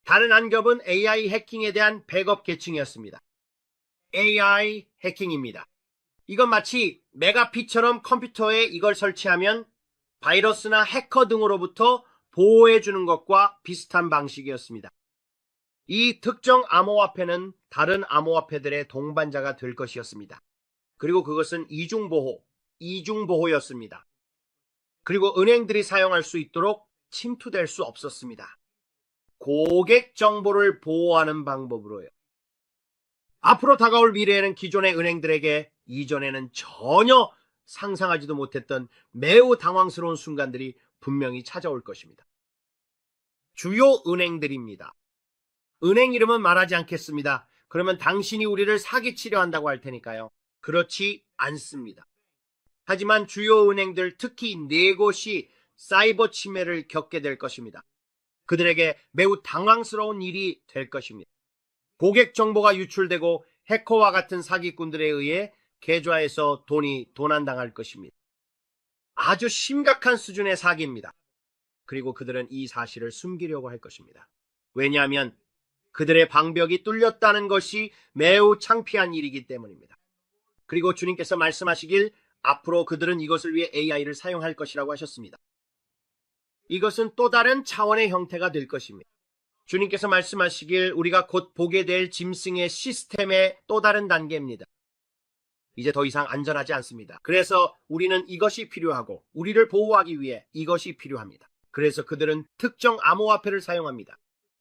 다른 한 겹은 AI 해킹에 대한 백업 계층이었습니다. AI 해킹입니다. 이건 마치 메가피처럼 컴퓨터에 이걸 설치하면 바이러스나 해커 등으로부터 보호해주는 것과 비슷한 방식이었습니다. 이 특정 암호화폐는 다른 암호화폐들의 동반자가 될 것이었습니다. 그리고 그것은 이중보호였습니다. 그리고 은행들이 사용할 수 있도록 침투될 수 없었습니다. 고객 정보를 보호하는 방법으로요. 앞으로 다가올 미래에는 기존의 은행들에게 이전에는 전혀 상상하지도 못했던 매우 당황스러운 순간들이 분명히 찾아올 것입니다. 주요 은행들입니다. 은행 이름은 말하지 않겠습니다. 그러면 당신이 우리를 사기치려 한다고 할 테니까요. 그렇지 않습니다. 하지만 주요 은행들 특히 4곳이 사이버 침해를 겪게 될 것입니다. 그들에게 매우 당황스러운 일이 될 것입니다. 고객 정보가 유출되고 해커와 같은 사기꾼들에 의해 계좌에서 돈이 도난당할 것입니다. 아주 심각한 수준의 사기입니다. 그리고 그들은 이 사실을 숨기려고 할 것입니다. 왜냐하면 그들의 방벽이 뚫렸다는 것이 매우 창피한 일이기 때문입니다. 그리고 주님께서 말씀하시길 앞으로 그들은 이것을 위해 AI를 사용할 것이라고 하셨습니다. 이것은 또 다른 차원의 형태가 될 것입니다. 주님께서 말씀하시길 우리가 곧 보게 될 짐승의 시스템의 또 다른 단계입니다. 이제 더 이상 안전하지 않습니다. 그래서 우리는 이것이 필요하고 우리를 보호하기 위해 이것이 필요합니다. 그래서 그들은 특정 암호화폐를 사용합니다.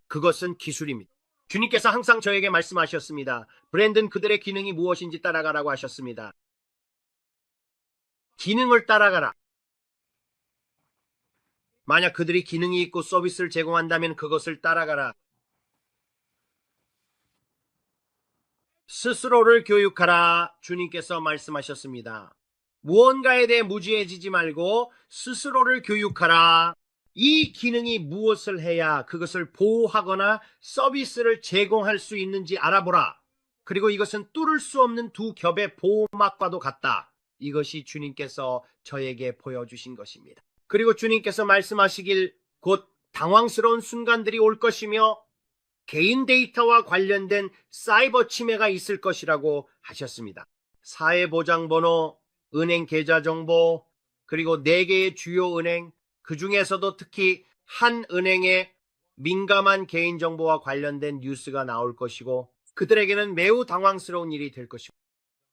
그것은 기술입니다. 주님께서 항상 저에게 말씀하셨습니다. 브랜든 그들의 기능이 무엇인지 따라가라고 하셨습니다. 기능을 따라가라. 만약 그들이 기능이 있고 서비스를 제공한다면 그것을 따라가라. 스스로를 교육하라. 주님께서 말씀하셨습니다. 무언가에 대해 무지해지지 말고 스스로를 교육하라. 이 기능이 무엇을 해야 그것을 보호하거나 서비스를 제공할 수 있는지 알아보라. 그리고 이것은 뚫을 수 없는 두 겹의 보호막과도 같다. 이것이 주님께서 저에게 보여주신 것입니다. 그리고 주님께서 말씀하시길 곧 당황스러운 순간들이 올 것이며 개인 데이터와 관련된 사이버 침해가 있을 것이라고 하셨습니다. 사회보장번호, 은행 계좌 정보, 그리고 4개의 주요 은행, 그 중에서도 특히 한 은행의 민감한 개인정보와 관련된 뉴스가 나올 것이고 그들에게는 매우 당황스러운 일이 될 것이고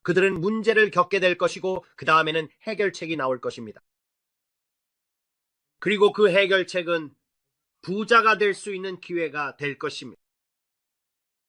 그들은 문제를 겪게 될 것이고 그 다음에는 해결책이 나올 것입니다. 그리고 그 해결책은 부자가 될 수 있는 기회가 될 것입니다.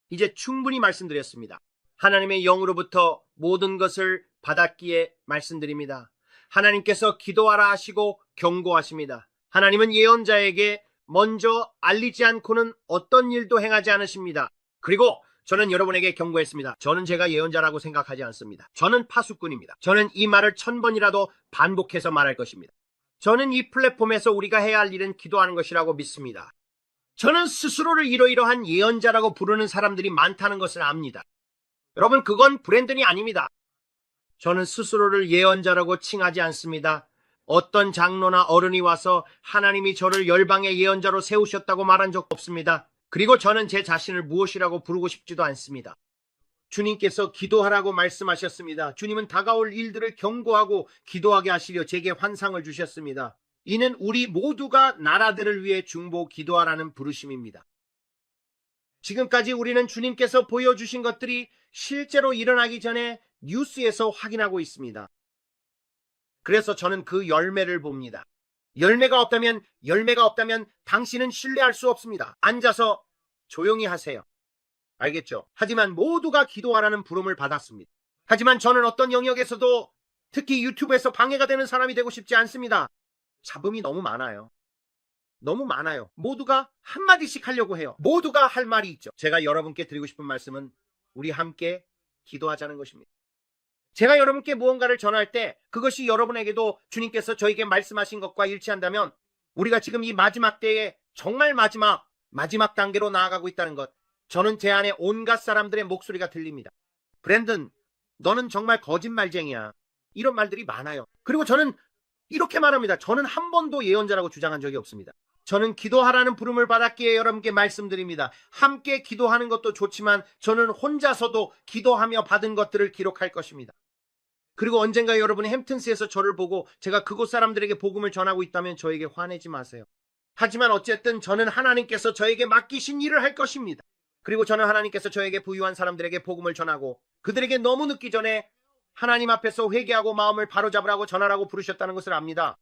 이제 충분히 말씀드렸습니다. 하나님의 영으로부터 모든 것을 받았기에 말씀드립니다. 하나님께서 기도하라 하시고 경고하십니다. 하나님은 예언자에게 먼저 알리지 않고는 어떤 일도 행하지 않으십니다. 그리고 저는 여러분에게 경고했습니다. 저는 제가 예언자라고 생각하지 않습니다. 저는 파수꾼입니다. 저는 이 말을 1000번이라도 반복해서 말할 것입니다. 저는 이 플랫폼에서 우리가 해야 할 일은 기도하는 것이라고 믿습니다. 저는 스스로를 이러이러한 예언자라고 부르는 사람들이 많다는 것을 압니다. 여러분, 그건 브랜드이 아닙니다. 저는 스스로를 예언자라고 칭하지 않습니다. 어떤 장로나 어른이 와서 하나님이 저를 열방의 예언자로 세우셨다고 말한 적 없습니다. 그리고 저는 제 자신을 무엇이라고 부르고 싶지도 않습니다. 주님께서 기도하라고 말씀하셨습니다. 주님은 다가올 일들을 경고하고 기도하게 하시려 제게 환상을 주셨습니다. 이는 우리 모두가 나라들을 위해 중보 기도하라는 부르심입니다. 지금까지 우리는 주님께서 보여주신 것들이 실제로 일어나기 전에 뉴스에서 확인하고 있습니다. 그래서 저는 그 열매를 봅니다. 열매가 없다면 당신은 신뢰할 수 없습니다. 앉아서 조용히 하세요. 알겠죠? 하지만 모두가 기도하라는 부름을 받았습니다. 하지만 저는 어떤 영역에서도 특히 유튜브에서 방해가 되는 사람이 되고 싶지 않습니다. 잡음이 너무 많아요. 너무 많아요. 모두가 한마디씩 하려고 해요. 모두가 할 말이 있죠. 제가 여러분께 드리고 싶은 말씀은 우리 함께 기도하자는 것입니다. 제가 여러분께 무언가를 전할 때 그것이 여러분에게도 주님께서 저에게 말씀하신 것과 일치한다면 우리가 지금 이 마지막 때에 정말 마지막 단계로 나아가고 있다는 것, 저는 제 안에 온갖 사람들의 목소리가 들립니다. 브랜든, 너는 정말 거짓말쟁이야. 이런 말들이 많아요. 그리고 저는 이렇게 말합니다. 저는 한 번도 예언자라고 주장한 적이 없습니다. 저는 기도하라는 부름을 받았기에 여러분께 말씀드립니다. 함께 기도하는 것도 좋지만 저는 혼자서도 기도하며 받은 것들을 기록할 것입니다. 그리고 언젠가 여러분이 햄튼스에서 저를 보고 제가 그곳 사람들에게 복음을 전하고 있다면 저에게 화내지 마세요. 하지만 어쨌든 저는 하나님께서 저에게 맡기신 일을 할 것입니다. 그리고 저는 하나님께서 저에게 부유한 사람들에게 복음을 전하고 그들에게 너무 늦기 전에 하나님 앞에서 회개하고 마음을 바로잡으라고 전하라고 부르셨다는 것을 압니다.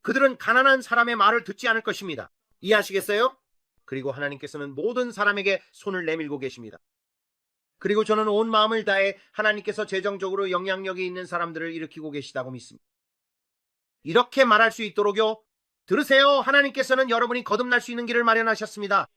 그들은 가난한 사람의 말을 듣지 않을 것입니다. 이해하시겠어요? 그리고 하나님께서는 모든 사람에게 손을 내밀고 계십니다. 그리고 저는 온 마음을 다해 하나님께서 재정적으로 영향력이 있는 사람들을 일으키고 계시다고 믿습니다. 이렇게 말할 수 있도록요. 들으세요. 하나님께서는 여러분이 거듭날 수 있는 길을 마련하셨습니다.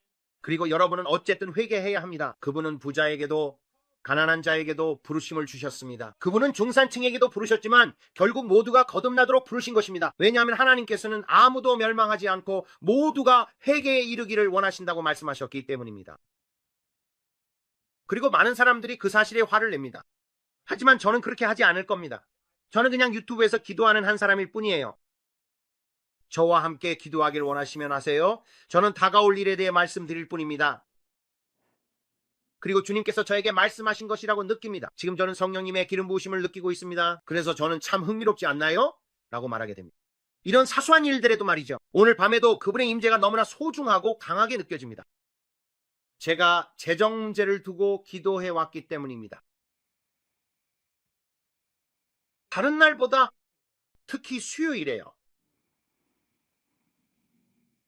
그리고 여러분은 어쨌든 회개해야 합니다. 그분은 부자에게도 가난한 자에게도 부르심을 주셨습니다. 그분은 중산층에게도 부르셨지만 결국 모두가 거듭나도록 부르신 것입니다. 왜냐하면 하나님께서는 아무도 멸망하지 않고 모두가 회개에 이르기를 원하신다고 말씀하셨기 때문입니다. 그리고 많은 사람들이 그 사실에 화를 냅니다. 하지만 저는 그렇게 하지 않을 겁니다. 저는 그냥 유튜브에서 기도하는 한 사람일 뿐이에요. 저와 함께 기도하길 원하시면 하세요. 저는 다가올 일에 대해 말씀드릴 뿐입니다. 그리고 주님께서 저에게 말씀하신 것이라고 느낍니다. 지금 저는 성령님의 기름 부으심을 느끼고 있습니다. 그래서 저는 참 흥미롭지 않나요? 라고 말하게 됩니다. 이런 사소한 일들에도 말이죠. 오늘 밤에도 그분의 임재가 너무나 소중하고 강하게 느껴집니다. 제가 재정 문제를 두고 기도해 왔기 때문입니다. 다른 날보다 특히 수요일이에요.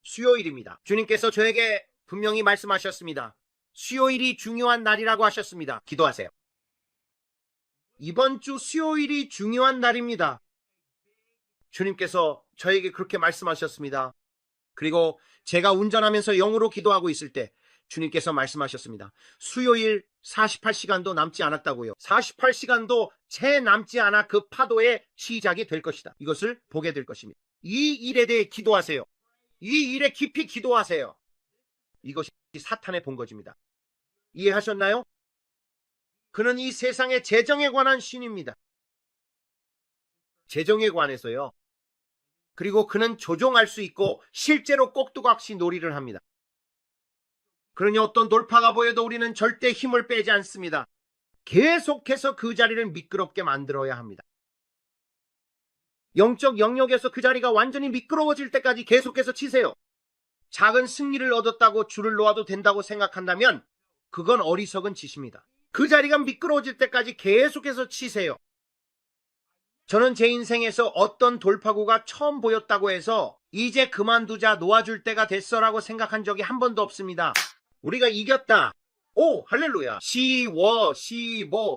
수요일입니다. 주님께서 저에게 분명히 말씀하셨습니다. 수요일이 중요한 날이라고 하셨습니다. 기도하세요. 이번 주 수요일이 중요한 날입니다. 주님께서 저에게 그렇게 말씀하셨습니다. 그리고 제가 운전하면서 영으로 기도하고 있을 때 주님께서 말씀하셨습니다. 수요일 48시간도 남지 않았다고요. 48시간도 채 남지 않아 그 파도의 시작이 될 것이다. 이것을 보게 될 것입니다. 이 일에 대해 기도하세요. 이 일에 깊이 기도하세요. 이것이 사탄의 본거지입니다. 이해하셨나요? 그는 이 세상의 재정에 관한 신입니다. 재정에 관해서요. 그리고 그는 조종할 수 있고 실제로 꼭두각시 놀이를 합니다. 그러니 어떤 돌파가 보여도 우리는 절대 힘을 빼지 않습니다. 계속해서 그 자리를 미끄럽게 만들어야 합니다. 영적 영역에서 그 자리가 완전히 미끄러워질 때까지 계속해서 치세요. 작은 승리를 얻었다고 줄을 놓아도 된다고 생각한다면 그건 어리석은 짓입니다. 그 자리가 미끄러워질 때까지 계속해서 치세요. 저는 제 인생에서 어떤 돌파구가 처음 보였다고 해서 이제 그만두자, 놓아줄 때가 됐어라고 생각한 적이 한 번도 없습니다. 우리가 이겼다. 오, 할렐루야. 시워.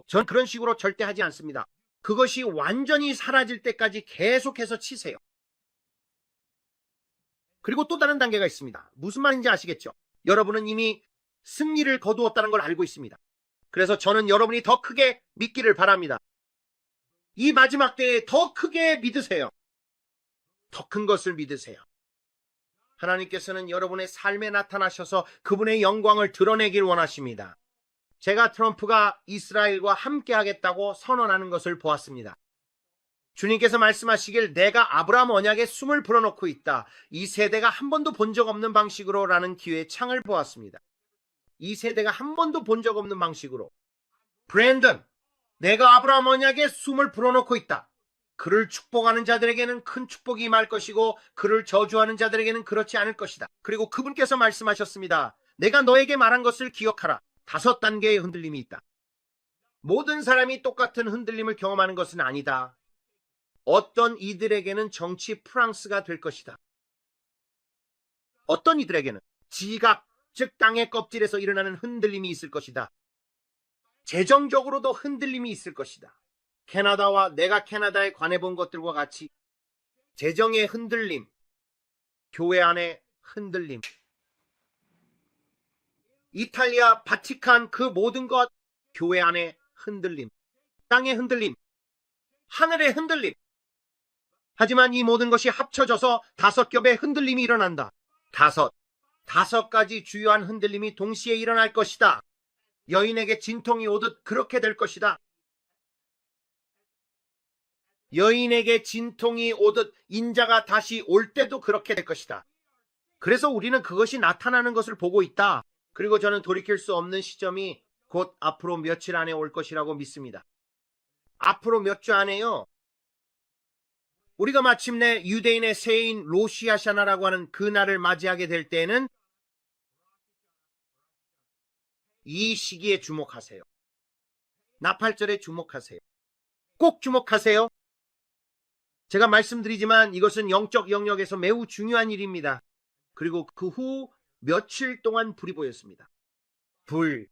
전 그런 식으로 절대 하지 않습니다. 그것이 완전히 사라질 때까지 계속해서 치세요. 그리고 또 다른 단계가 있습니다. 무슨 말인지 아시겠죠? 여러분은 이미 승리를 거두었다는 걸 알고 있습니다. 그래서 저는 여러분이 더 크게 믿기를 바랍니다. 이 마지막 때에 더 크게 믿으세요. 더 큰 것을 믿으세요. 하나님께서는 여러분의 삶에 나타나셔서 그분의 영광을 드러내길 원하십니다. 제가 트럼프가 이스라엘과 함께 하겠다고 선언하는 것을 보았습니다. 주님께서 말씀하시길 내가 아브라함 언약에 숨을 불어넣고 있다. 이 세대가 한 번도 본 적 없는 방식으로 라는 기회의 창을 보았습니다. 이 세대가 한 번도 본 적 없는 방식으로. 브랜든, 내가 아브라함 언약에 숨을 불어넣고 있다. 그를 축복하는 자들에게는 큰 축복이 임할 것이고 그를 저주하는 자들에게는 그렇지 않을 것이다. 그리고 그분께서 말씀하셨습니다. 내가 너에게 말한 것을 기억하라. 5단계의 흔들림이 있다. 모든 사람이 똑같은 흔들림을 경험하는 것은 아니다. 어떤 이들에게는 정치 프랑스가 될 것이다. 어떤 이들에게는 지각, 즉 땅의 껍질에서 일어나는 흔들림이 있을 것이다. 재정적으로도 흔들림이 있을 것이다. 캐나다와 내가 캐나다에 관해 본 것들과 같이 재정의 흔들림, 교회 안의 흔들림, 이탈리아, 바티칸 그 모든 것, 교회 안의 흔들림, 땅의 흔들림, 하늘의 흔들림. 하지만 이 모든 것이 합쳐져서 5겹의 흔들림이 일어난다. 5가지 주요한 흔들림이 동시에 일어날 것이다. 여인에게 진통이 오듯 그렇게 될 것이다. 여인에게 진통이 오듯 인자가 다시 올 때도 그렇게 될 것이다. 그래서 우리는 그것이 나타나는 것을 보고 있다. 그리고 저는 돌이킬 수 없는 시점이 곧 앞으로 며칠 안에 올 것이라고 믿습니다. 앞으로 몇 주 안에요. 우리가 마침내 유대인의 새해인 로시아샤나라고 하는 그 날을 맞이하게 될 때에는 이 시기에 주목하세요. 나팔절에 주목하세요. 꼭 주목하세요. 제가 말씀드리지만 이것은 영적 영역에서 매우 중요한 일입니다. 그리고 그 후 며칠 동안 불이 보였습니다. 불,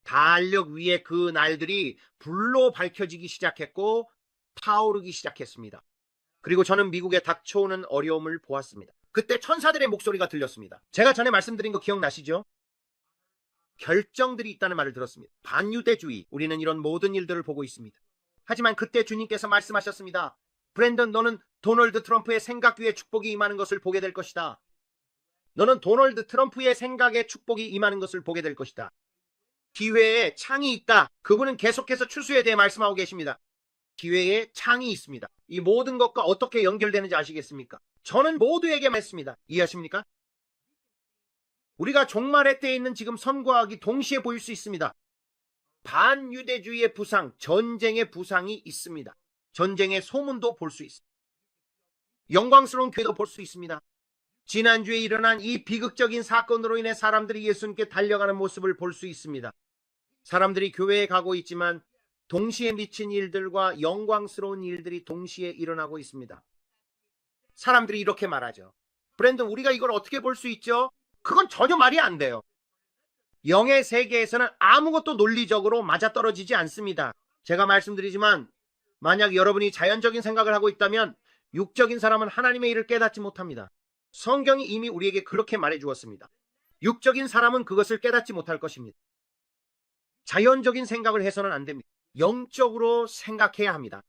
달력 위에 그 날들이 불로 밝혀지기 시작했고 타오르기 시작했습니다. 그리고 저는 미국에 닥쳐오는 어려움을 보았습니다. 그때 천사들의 목소리가 들렸습니다. 제가 전에 말씀드린 거 기억나시죠? 결정들이 있다는 말을 들었습니다. 반유대주의, 우리는 이런 모든 일들을 보고 있습니다. 하지만 그때 주님께서 말씀하셨습니다. 브랜든, 너는 도널드 트럼프의 생각 위에 축복이 임하는 것을 보게 될 것이다. 너는 도널드 트럼프의 생각에 축복이 임하는 것을 보게 될 것이다. 기회에 창이 있다. 그분은 계속해서 추수에 대해 말씀하고 계십니다. 기회에 창이 있습니다. 이 모든 것과 어떻게 연결되는지 아시겠습니까? 저는 모두에게 말했습니다. 이해하십니까? 우리가 종말의 때에 있는 지금 선과 악이 동시에 보일 수 있습니다. 반유대주의의 부상, 전쟁의 부상이 있습니다. 전쟁의 소문도 볼 수 있습니다. 영광스러운 교회도 볼 수 있습니다. 지난주에 일어난 이 비극적인 사건으로 인해 사람들이 예수님께 달려가는 모습을 볼 수 있습니다. 사람들이 교회에 가고 있지만 동시에 미친 일들과 영광스러운 일들이 동시에 일어나고 있습니다. 사람들이 이렇게 말하죠. 브랜든, 우리가 이걸 어떻게 볼 수 있죠? 그건 전혀 말이 안 돼요. 영의 세계에서는 아무것도 논리적으로 맞아떨어지지 않습니다. 제가 말씀드리지만 만약 여러분이 자연적인 생각을 하고 있다면 육적인 사람은 하나님의 일을 깨닫지 못합니다. 성경이 이미 우리에게 그렇게 말해 주었습니다. 육적인 사람은 그것을 깨닫지 못할 것입니다. 자연적인 생각을 해서는 안 됩니다. 영적으로 생각해야 합니다.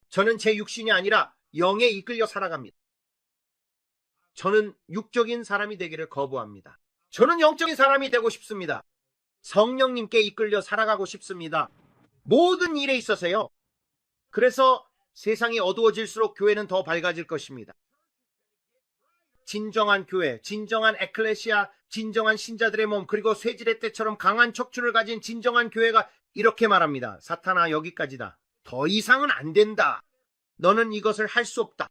저는 제 육신이 아니라 영에 이끌려 살아갑니다. 저는 육적인 사람이 되기를 거부합니다. 저는 영적인 사람이 되고 싶습니다. 성령님께 이끌려 살아가고 싶습니다. 모든 일에 있어서요. 그래서 세상이 어두워질수록 교회는 더 밝아질 것입니다. 진정한 교회, 진정한 에클레시아, 진정한 신자들의 몸, 그리고 쇠지렛 때처럼 강한 척추를 가진 진정한 교회가 이렇게 말합니다. 사탄아, 여기까지다. 더 이상은 안 된다. 너는 이것을 할 수 없다.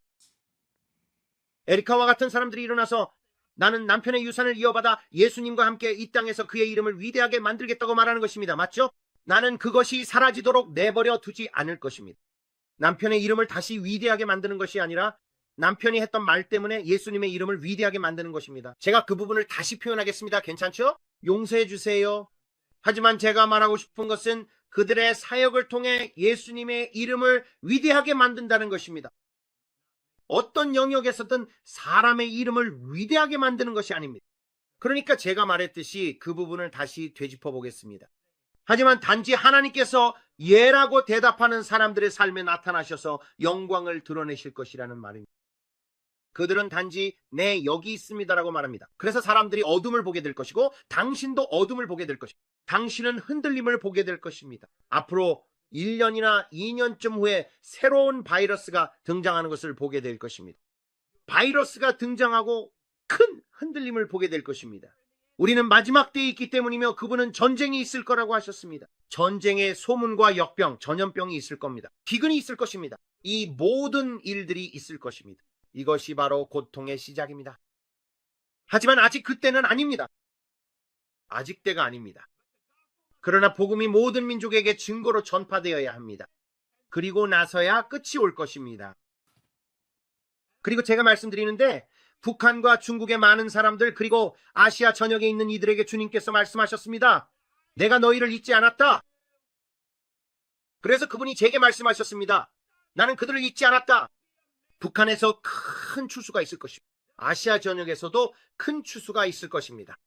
에리카와 같은 사람들이 일어나서 나는 남편의 유산을 이어받아 예수님과 함께 이 땅에서 그의 이름을 위대하게 만들겠다고 말하는 것입니다. 맞죠? 나는 그것이 사라지도록 내버려 두지 않을 것입니다. 남편의 이름을 다시 위대하게 만드는 것이 아니라 남편이 했던 말 때문에 예수님의 이름을 위대하게 만드는 것입니다. 제가 그 부분을 다시 표현하겠습니다. 괜찮죠? 용서해 주세요. 하지만 제가 말하고 싶은 것은 그들의 사역을 통해 예수님의 이름을 위대하게 만든다는 것입니다. 어떤 영역에서든 사람의 이름을 위대하게 만드는 것이 아닙니다. 그러니까 제가 말했듯이 그 부분을 다시 되짚어 보겠습니다. 하지만 단지 하나님께서 예라고 대답하는 사람들의 삶에 나타나셔서 영광을 드러내실 것이라는 말입니다. 그들은 단지 네, 여기 있습니다라고 말합니다. 그래서 사람들이 어둠을 보게 될 것이고 당신도 어둠을 보게 될 것입니다. 당신은 흔들림을 보게 될 것입니다. 앞으로 1년이나 2년쯤 후에 새로운 바이러스가 등장하는 것을 보게 될 것입니다. 바이러스가 등장하고 큰 흔들림을 보게 될 것입니다. 우리는 마지막 때에 있기 때문이며 그분은 전쟁이 있을 거라고 하셨습니다. 전쟁에 소문과 역병, 전염병이 있을 겁니다. 기근이 있을 것입니다. 이 모든 일들이 있을 것입니다. 이것이 바로 고통의 시작입니다. 하지만 아직 그때는 아닙니다. 아직 때가 아닙니다. 그러나 복음이 모든 민족에게 증거로 전파되어야 합니다. 그리고 나서야 끝이 올 것입니다. 그리고 제가 말씀드리는데 북한과 중국의 많은 사람들 그리고 아시아 전역에 있는 이들에게 주님께서 말씀하셨습니다. 내가 너희를 잊지 않았다. 그래서 그분이 제게 말씀하셨습니다. 나는 그들을 잊지 않았다. 북한에서 큰 추수가 있을 것입니다. 아시아 전역에서도 큰 추수가 있을 것입니다.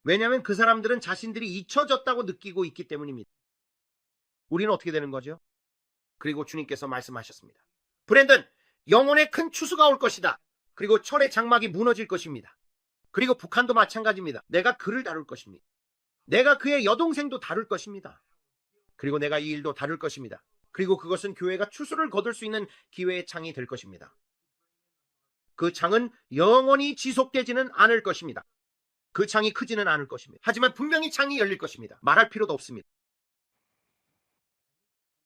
왜냐하면 그 사람들은 자신들이 잊혀졌다고 느끼고 있기 때문입니다. 우리는 어떻게 되는 거죠? 그리고 주님께서 말씀하셨습니다. 브랜든, 영혼의 큰 추수가 올 것이다. 그리고 철의 장막이 무너질 것입니다. 그리고 북한도 마찬가지입니다. 내가 그를 다룰 것입니다. 내가 그의 여동생도 다룰 것입니다. 그리고 내가 이 일도 다룰 것입니다. 그리고 그것은 교회가 추수를 거둘 수 있는 기회의 창이 될 것입니다. 그 창은 영원히 지속되지는 않을 것입니다. 그 창이 크지는 않을 것입니다. 하지만 분명히 창이 열릴 것입니다. 말할 필요도 없습니다.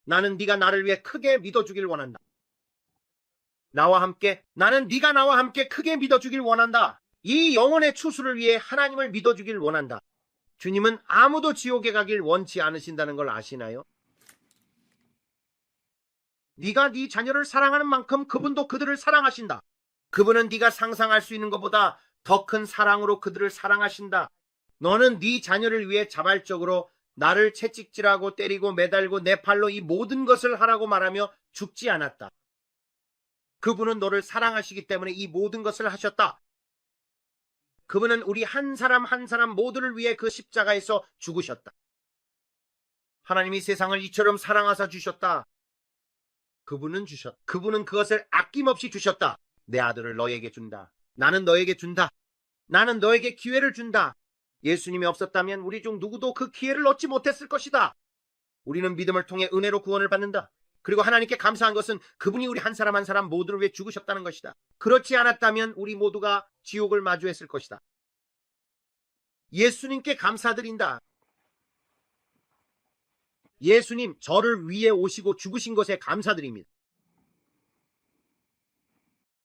나는 네가 나를 위해 크게 믿어주길 원한다. 나는 네가 나와 함께 크게 믿어주길 원한다. 이 영혼의 추수를 위해 하나님을 믿어주길 원한다. 주님은 아무도 지옥에 가길 원치 않으신다는 걸 아시나요? 네가 네 자녀를 사랑하는 만큼 그분도 그들을 사랑하신다. 그분은 네가 상상할 수 있는 것보다 더 큰 사랑으로 그들을 사랑하신다. 너는 네 자녀를 위해 자발적으로 나를 채찍질하고 때리고 매달고 내 팔로 이 모든 것을 하라고 말하며 죽지 않았다. 그분은 너를 사랑하시기 때문에 이 모든 것을 하셨다. 그분은 우리 한 사람 한 사람 모두를 위해 그 십자가에서 죽으셨다. 하나님이 세상을 이처럼 사랑하사 주셨다. 그분은 그것을 아낌없이 주셨다. 내 아들을 너에게 준다. 나는 너에게 준다. 나는 너에게 기회를 준다. 예수님이 없었다면 우리 중 누구도 그 기회를 얻지 못했을 것이다. 우리는 믿음을 통해 은혜로 구원을 받는다. 그리고 하나님께 감사한 것은 그분이 우리 한 사람 한 사람 모두를 위해 죽으셨다는 것이다. 그렇지 않았다면 우리 모두가 지옥을 마주했을 것이다. 예수님께 감사드린다. 예수님, 저를 위해 오시고 죽으신 것에 감사드립니다.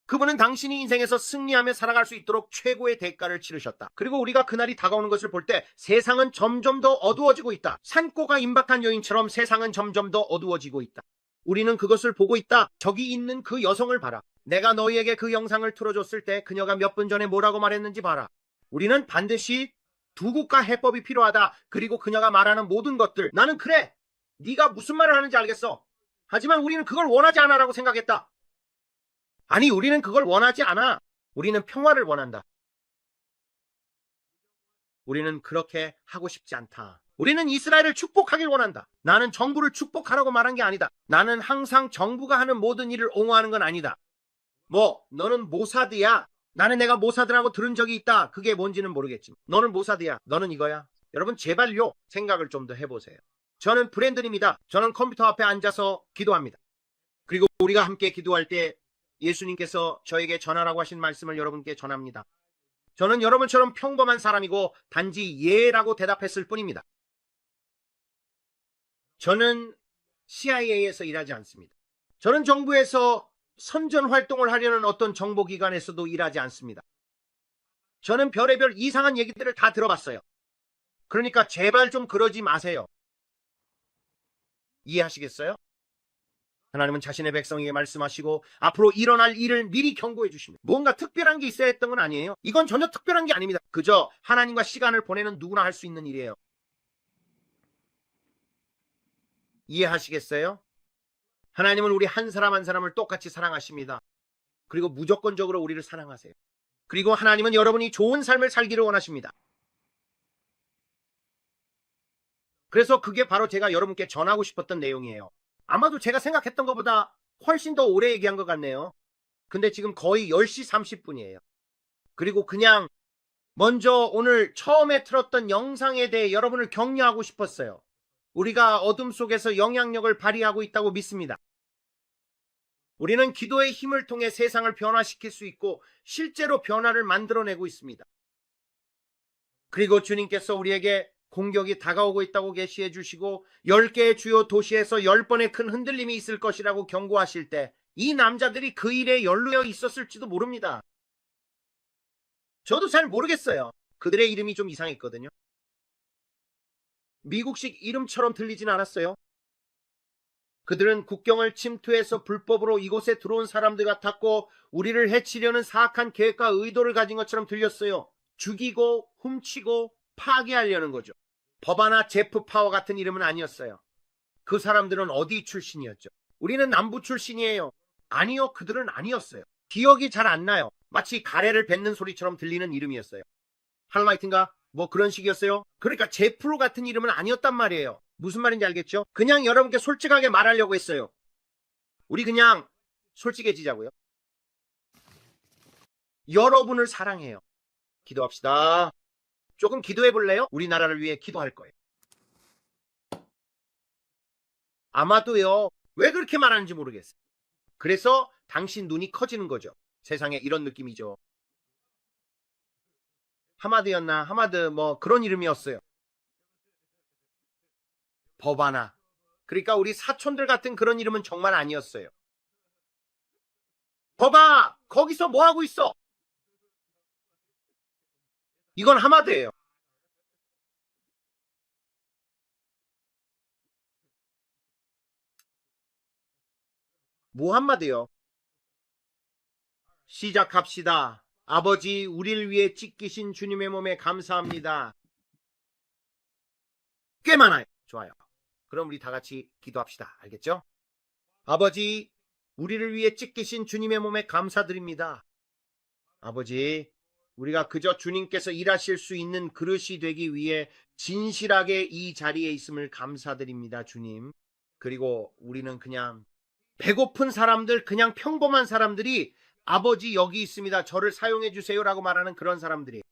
그분은 당신이 인생에서 승리하며 살아갈 수 있도록 최고의 대가를 치르셨다. 그리고 우리가 그날이 다가오는 것을 볼 때 세상은 점점 더 어두워지고 있다. 산고가 임박한 여인처럼 세상은 점점 더 어두워지고 있다. 우리는 그것을 보고 있다. 저기 있는 그 여성을 봐라. 내가 너희에게 그 영상을 틀어줬을 때 그녀가 몇 분 전에 뭐라고 말했는지 봐라. 우리는 반드시 두 국가 해법이 필요하다. 그리고 그녀가 말하는 모든 것들, 나는 그래, 네가 무슨 말을 하는지 알겠어. 하지만 우리는 그걸 원하지 않아라고 생각했다. 아니, 우리는 그걸 원하지 않아. 우리는 평화를 원한다. 우리는 그렇게 하고 싶지 않다. 우리는 이스라엘을 축복하길 원한다. 나는 정부를 축복하라고 말한 게 아니다. 나는 항상 정부가 하는 모든 일을 옹호하는 건 아니다. 너는 모사드야. 나는 내가 모사드라고 들은 적이 있다. 그게 뭔지는 모르겠지만 너는 모사드야. 너는 이거야. 여러분 제발요. 생각을 좀 더 해보세요. 저는 브랜든입니다. 저는 컴퓨터 앞에 앉아서 기도합니다. 그리고 우리가 함께 기도할 때 예수님께서 저에게 전하라고 하신 말씀을 여러분께 전합니다. 저는 여러분처럼 평범한 사람이고 단지 예라고 대답했을 뿐입니다. 저는 CIA에서 일하지 않습니다. 저는 정부에서 선전 활동을 하려는 어떤 정보기관에서도 일하지 않습니다. 저는 별의별 이상한 얘기들을 다 들어봤어요. 그러니까 제발 좀 그러지 마세요. 이해하시겠어요? 하나님은 자신의 백성에게 말씀하시고 앞으로 일어날 일을 미리 경고해 주십니다. 뭔가 특별한 게 있어야 했던 건 아니에요. 이건 전혀 특별한 게 아닙니다. 그저 하나님과 시간을 보내는 누구나 할 수 있는 일이에요. 이해하시겠어요? 하나님은 우리 한 사람 한 사람을 똑같이 사랑하십니다. 그리고 무조건적으로 우리를 사랑하세요. 그리고 하나님은 여러분이 좋은 삶을 살기를 원하십니다. 그래서 그게 바로 제가 여러분께 전하고 싶었던 내용이에요. 아마도 제가 생각했던 것보다 훨씬 더 오래 얘기한 것 같네요. 근데 지금 거의 10시 30분이에요. 그리고 그냥 먼저 오늘 처음에 틀었던 영상에 대해 여러분을 격려하고 싶었어요. 우리가 어둠 속에서 영향력을 발휘하고 있다고 믿습니다. 우리는 기도의 힘을 통해 세상을 변화시킬 수 있고 실제로 변화를 만들어내고 있습니다. 그리고 주님께서 우리에게 공격이 다가오고 있다고 계시해 주시고 10개의 주요 도시에서 10번의 큰 흔들림이 있을 것이라고 경고하실 때 이 남자들이 그 일에 연루되어 있었을지도 모릅니다. 저도 잘 모르겠어요. 그들의 이름이 좀 이상했거든요. 미국식 이름처럼 들리진 않았어요. 그들은 국경을 침투해서 불법으로 이곳에 들어온 사람들 같았고 우리를 해치려는 사악한 계획과 의도를 가진 것처럼 들렸어요. 죽이고 훔치고 파괴하려는 거죠. 버바나 제프 파워 같은 이름은 아니었어요. 그 사람들은 어디 출신이었죠? 우리는 남부 출신이에요. 아니요, 그들은 아니었어요. 기억이 잘 안 나요. 마치 가래를 뱉는 소리처럼 들리는 이름이었어요. 할라이트인가? 뭐 그런 식이었어요. 그러니까 제프로 같은 이름은 아니었단 말이에요. 무슨 말인지 알겠죠? 그냥 여러분께 솔직하게 말하려고 했어요. 우리 그냥 솔직해지자고요. 여러분을 사랑해요. 기도합시다. 조금 기도해 볼래요? 우리나라를 위해 기도할 거예요. 아마도요. 왜 그렇게 말하는지 모르겠어요. 그래서 당신 눈이 커지는 거죠. 세상에 이런 느낌이죠. 하마드였나? 하마드 뭐 그런 이름이었어요. 버바나. 그러니까 우리 사촌들 같은 그런 이름은 정말 아니었어요. 버바! 거기서 뭐 하고 있어? 이건 하마드예요. 무함마드요. 시작합시다. 아버지, 우리를 위해 찢기신 주님의 몸에 감사합니다. 꽤 많아요. 좋아요. 그럼 우리 다 같이 기도합시다. 알겠죠? 아버지, 우리를 위해 찢기신 주님의 몸에 감사드립니다. 아버지, 우리가 그저 주님께서 일하실 수 있는 그릇이 되기 위해 진실하게 이 자리에 있음을 감사드립니다, 주님. 그리고 우리는 그냥 배고픈 사람들, 그냥 평범한 사람들이 아버지 여기 있습니다. 저를 사용해 주세요라고 말하는 그런 사람들이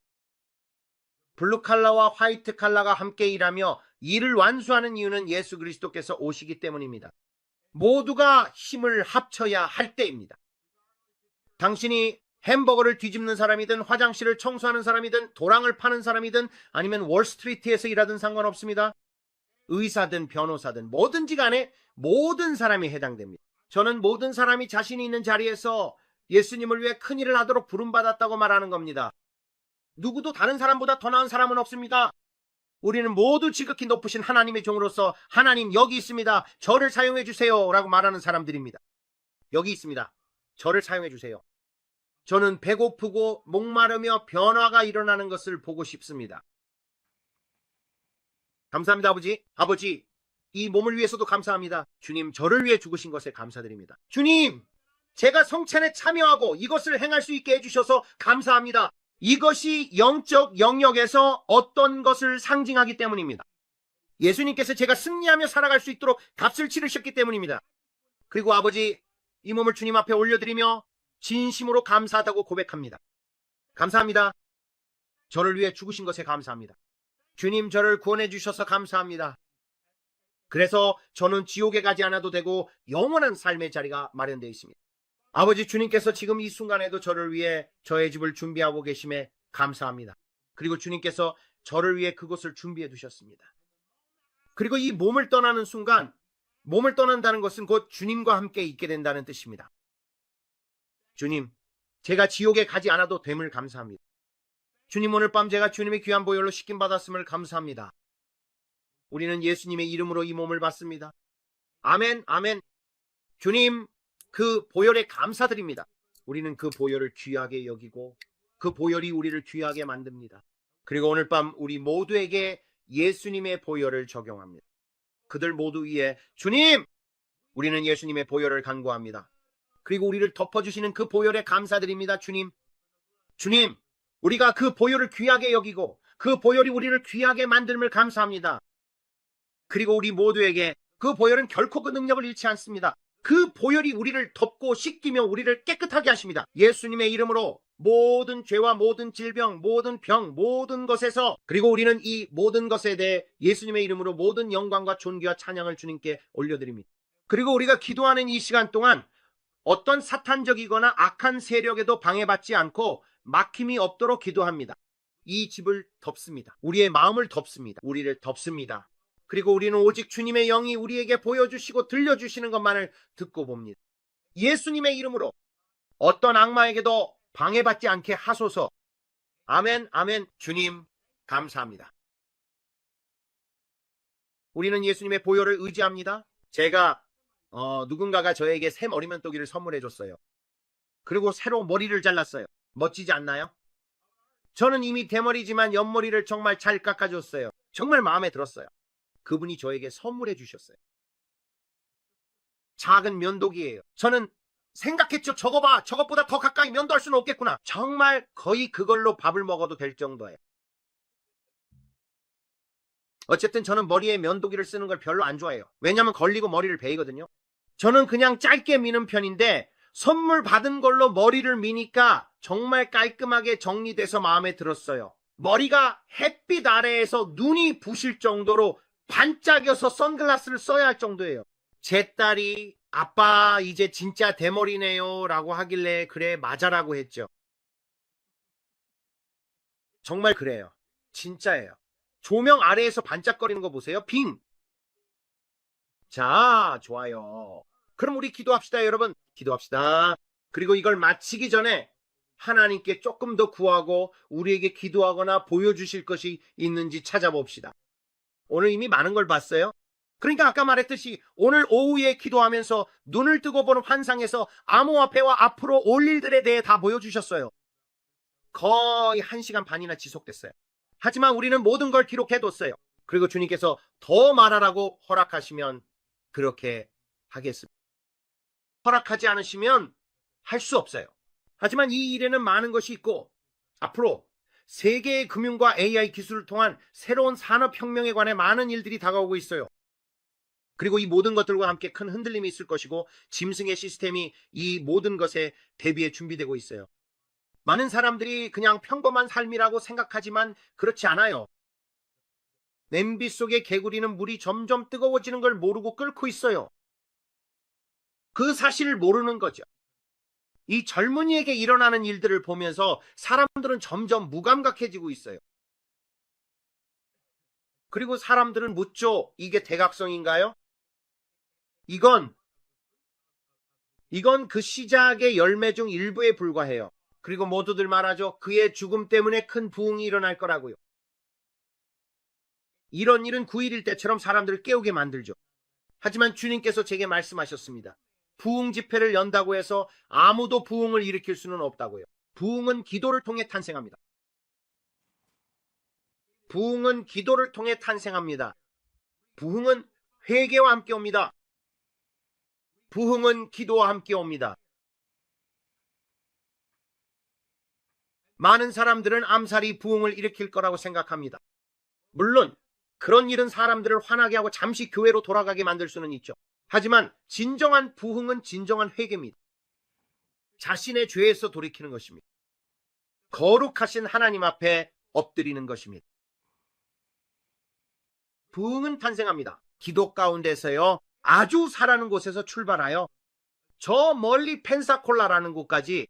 블루칼라와 화이트 칼라가 함께 일하며 일을 완수하는 이유는 예수 그리스도께서 오시기 때문입니다. 모두가 힘을 합쳐야 할 때입니다. 당신이 햄버거를 뒤집는 사람이든 화장실을 청소하는 사람이든 도랑을 파는 사람이든 아니면 월스트리트에서 일하든 상관없습니다. 의사든 변호사든 뭐든지 간에 모든 사람이 해당됩니다. 저는 모든 사람이 자신이 있는 자리에서 예수님을 위해 큰일을 하도록 부름받았다고 말하는 겁니다. 누구도 다른 사람보다 더 나은 사람은 없습니다. 우리는 모두 지극히 높으신 하나님의 종으로서 하나님 여기 있습니다. 저를 사용해 주세요 라고 말하는 사람들입니다. 여기 있습니다. 저를 사용해 주세요. 저는 배고프고 목마르며 변화가 일어나는 것을 보고 싶습니다. 감사합니다, 아버지. 아버지, 이 몸을 위해서도 감사합니다. 주님, 저를 위해 죽으신 것에 감사드립니다. 주님, 제가 성찬에 참여하고 이것을 행할 수 있게 해주셔서 감사합니다. 이것이 영적 영역에서 어떤 것을 상징하기 때문입니다. 예수님께서 제가 승리하며 살아갈 수 있도록 값을 치르셨기 때문입니다. 그리고 아버지, 이 몸을 주님 앞에 올려드리며 진심으로 감사하다고 고백합니다. 감사합니다. 저를 위해 죽으신 것에 감사합니다. 주님, 저를 구원해 주셔서 감사합니다. 그래서 저는 지옥에 가지 않아도 되고 영원한 삶의 자리가 마련되어 있습니다. 아버지, 주님께서 지금 이 순간에도 저를 위해 저의 집을 준비하고 계심에 감사합니다. 그리고 주님께서 저를 위해 그곳을 준비해 두셨습니다. 그리고 이 몸을 떠나는 순간, 몸을 떠난다는 것은 곧 주님과 함께 있게 된다는 뜻입니다. 주님, 제가 지옥에 가지 않아도 됨을 감사합니다. 주님, 오늘 밤 제가 주님의 귀한 보혈로 씻김 받았음을 감사합니다. 우리는 예수님의 이름으로 이 몸을 받습니다. 아멘, 아멘. 주님, 그 보혈에 감사드립니다. 우리는 그 보혈을 귀하게 여기고 그 보혈이 우리를 귀하게 만듭니다. 그리고 오늘 밤 우리 모두에게 예수님의 보혈을 적용합니다. 그들 모두 위에 주님, 우리는 예수님의 보혈을 간구합니다. 그리고 우리를 덮어주시는 그 보혈에 감사드립니다. 주님, 주님, 우리가 그 보혈을 귀하게 여기고 그 보혈이 우리를 귀하게 만듦을 감사합니다. 그리고 우리 모두에게 그 보혈은 결코 그 능력을 잃지 않습니다. 그 보혈이 우리를 덮고 씻기며 우리를 깨끗하게 하십니다. 예수님의 이름으로 모든 죄와 모든 질병, 모든 병, 모든 것에서, 그리고 우리는 이 모든 것에 대해 예수님의 이름으로 모든 영광과 존귀와 찬양을 주님께 올려드립니다. 그리고 우리가 기도하는 이 시간 동안 어떤 사탄적이거나 악한 세력에도 방해받지 않고 막힘이 없도록 기도합니다. 이 집을 덮습니다. 우리의 마음을 덮습니다. 우리를 덮습니다. 그리고 우리는 오직 주님의 영이 우리에게 보여주시고 들려주시는 것만을 듣고 봅니다. 예수님의 이름으로 어떤 악마에게도 방해받지 않게 하소서. 아멘, 아멘. 주님, 감사합니다. 우리는 예수님의 보혈을 의지합니다. 제가 누군가가 저에게 새 머리 면도기를 선물해 줬어요. 그리고 새로 머리를 잘랐어요. 멋지지 않나요? 저는 이미 대머리지만 옆머리를 정말 잘 깎아줬어요. 정말 마음에 들었어요. 그분이 저에게 선물해 주셨어요. 작은 면도기예요. 저는 생각했죠. 저거 봐. 저것보다 더 가까이 면도할 수는 없겠구나. 정말 거의 그걸로 밥을 먹어도 될 정도예요. 어쨌든 저는 머리에 면도기를 쓰는 걸 별로 안 좋아해요. 왜냐하면 걸리고 머리를 베이거든요. 저는 그냥 짧게 미는 편인데 선물 받은 걸로 머리를 미니까 정말 깔끔하게 정리돼서 마음에 들었어요. 머리가 햇빛 아래에서 눈이 부실 정도로 반짝여서 선글라스를 써야 할 정도예요. 제 딸이 아빠 이제 진짜 대머리네요 라고 하길래 그래 맞아라고 했죠. 정말 그래요. 진짜예요. 조명 아래에서 반짝거리는 거 보세요. 빙. 자, 좋아요. 그럼 우리 기도합시다, 여러분. 기도합시다. 그리고 이걸 마치기 전에 하나님께 조금 더 구하고 우리에게 기도하거나 보여주실 것이 있는지 찾아봅시다. 오늘 이미 많은 걸 봤어요. 그러니까 아까 말했듯이 오늘 오후에 기도하면서 눈을 뜨고 보는 환상에서 암호화폐와 앞으로 올 일들에 대해 다 보여주셨어요. 거의 1시간 반이나 지속됐어요. 하지만 우리는 모든 걸 기록해뒀어요. 그리고 주님께서 더 말하라고 허락하시면 그렇게 하겠습니다. 허락하지 않으시면 할 수 없어요. 하지만 이 일에는 많은 것이 있고 앞으로 세계의 금융과 AI 기술을 통한 새로운 산업혁명에 관해 많은 일들이 다가오고 있어요. 그리고 이 모든 것들과 함께 큰 흔들림이 있을 것이고 짐승의 시스템이 이 모든 것에 대비해 준비되고 있어요. 많은 사람들이 그냥 평범한 삶이라고 생각하지만 그렇지 않아요. 냄비 속의 개구리는 물이 점점 뜨거워지는 걸 모르고 끓고 있어요. 그 사실을 모르는 거죠. 이 젊은이에게 일어나는 일들을 보면서 사람들은 점점 무감각해지고 있어요. 그리고 사람들은 묻죠. 이게 대각성인가요? 이건 그 시작의 열매 중 일부에 불과해요. 그리고 모두들 말하죠. 그의 죽음 때문에 큰 부흥이 일어날 거라고요. 이런 일은 9.11 때처럼 사람들을 깨우게 만들죠. 하지만 주님께서 제게 말씀하셨습니다. 부흥 집회를 연다고 해서 아무도 부흥을 일으킬 수는 없다고요. 부흥은 기도를 통해 탄생합니다. 부흥은 기도를 통해 탄생합니다. 부흥은 회개와 함께 옵니다. 부흥은 기도와 함께 옵니다. 많은 사람들은 암살이 부흥을 일으킬 거라고 생각합니다. 물론 그런 일은 사람들을 화나게 하고 잠시 교회로 돌아가게 만들 수는 있죠. 하지만 진정한 부흥은 진정한 회개입니다. 자신의 죄에서 돌이키는 것입니다. 거룩하신 하나님 앞에 엎드리는 것입니다. 부흥은 탄생합니다. 기도 가운데서요, 아주 사라는 곳에서 출발하여 저 멀리 펜사콜라라는 곳까지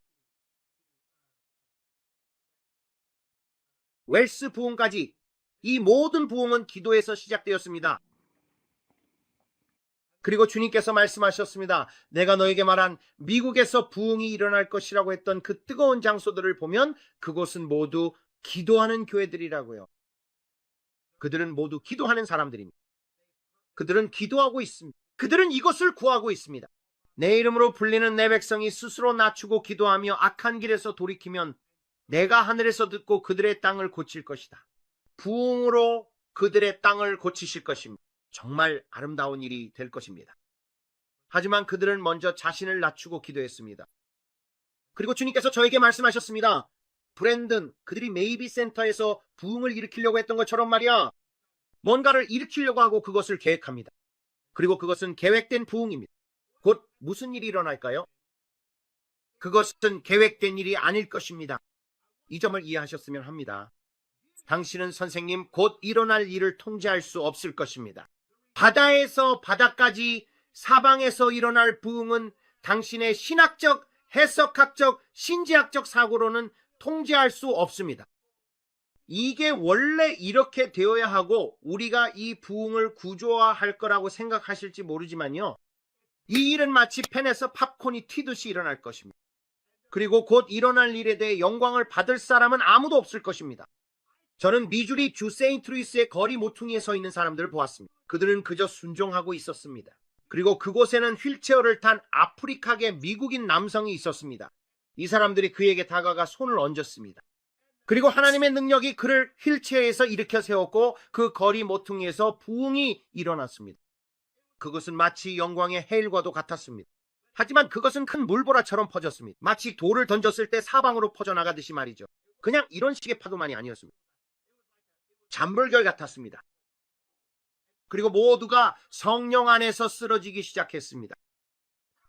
웰스 부흥까지 이 모든 부흥은 기도에서 시작되었습니다. 그리고 주님께서 말씀하셨습니다. 내가 너에게 말한 미국에서 부흥이 일어날 것이라고 했던 그 뜨거운 장소들을 보면 그곳은 모두 기도하는 교회들이라고요. 그들은 모두 기도하는 사람들입니다. 그들은 기도하고 있습니다. 그들은 이것을 구하고 있습니다. 내 이름으로 불리는 내 백성이 스스로 낮추고 기도하며 악한 길에서 돌이키면 내가 하늘에서 듣고 그들의 땅을 고칠 것이다. 부흥으로 그들의 땅을 고치실 것입니다. 정말 아름다운 일이 될 것입니다. 하지만 그들은 먼저 자신을 낮추고 기도했습니다. 그리고 주님께서 저에게 말씀하셨습니다. 브랜든, 그들이 메이비 센터에서 부흥을 일으키려고 했던 것처럼 말이야. 뭔가를 일으키려고 하고 그것을 계획합니다. 그리고 그것은 계획된 부흥입니다. 곧 무슨 일이 일어날까요? 그것은 계획된 일이 아닐 것입니다. 이 점을 이해하셨으면 합니다. 당신은 선생님 곧 일어날 일을 통제할 수 없을 것입니다. 바다에서 바다까지 사방에서 일어날 부흥은 당신의 신학적, 해석학적, 신지학적 사고로는 통제할 수 없습니다. 이게 원래 이렇게 되어야 하고 우리가 이 부흥을 구조화할 거라고 생각하실지 모르지만요. 이 일은 마치 팬에서 팝콘이 튀듯이 일어날 것입니다. 그리고 곧 일어날 일에 대해 영광을 받을 사람은 아무도 없을 것입니다. 저는 미주리 주 세인트루이스의 거리 모퉁이에 서 있는 사람들을 보았습니다. 그들은 그저 순종하고 있었습니다. 그리고 그곳에는 휠체어를 탄 아프리카계 미국인 남성이 있었습니다. 이 사람들이 그에게 다가가 손을 얹었습니다. 그리고 하나님의 능력이 그를 휠체어에서 일으켜 세웠고 그 거리 모퉁이에서 부흥이 일어났습니다. 그것은 마치 영광의 해일과도 같았습니다. 하지만 그것은 큰 물보라처럼 퍼졌습니다. 마치 돌을 던졌을 때 사방으로 퍼져나가듯이 말이죠. 그냥 이런 식의 파도만이 아니었습니다. 잠벌결 같았습니다. 그리고 모두가 성령 안에서 쓰러지기 시작했습니다.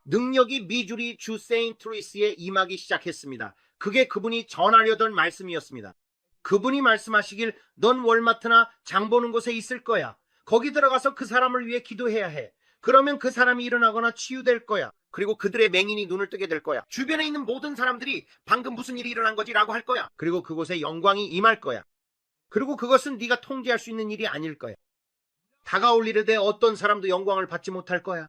능력이 미주리 주 세인트루이스에 임하기 시작했습니다. 그게 그분이 전하려던 말씀이었습니다. 그분이 말씀하시길 넌 월마트나 장 보는 곳에 있을 거야. 거기 들어가서 그 사람을 위해 기도해야 해. 그러면 그 사람이 일어나거나 치유될 거야. 그리고 그들의 맹인이 눈을 뜨게 될 거야. 주변에 있는 모든 사람들이 방금 무슨 일이 일어난 거지? 라고 할 거야. 그리고 그곳에 영광이 임할 거야. 그리고 그것은 네가 통제할 수 있는 일이 아닐 거야. 다가올 일에 대해 어떤 사람도 영광을 받지 못할 거야.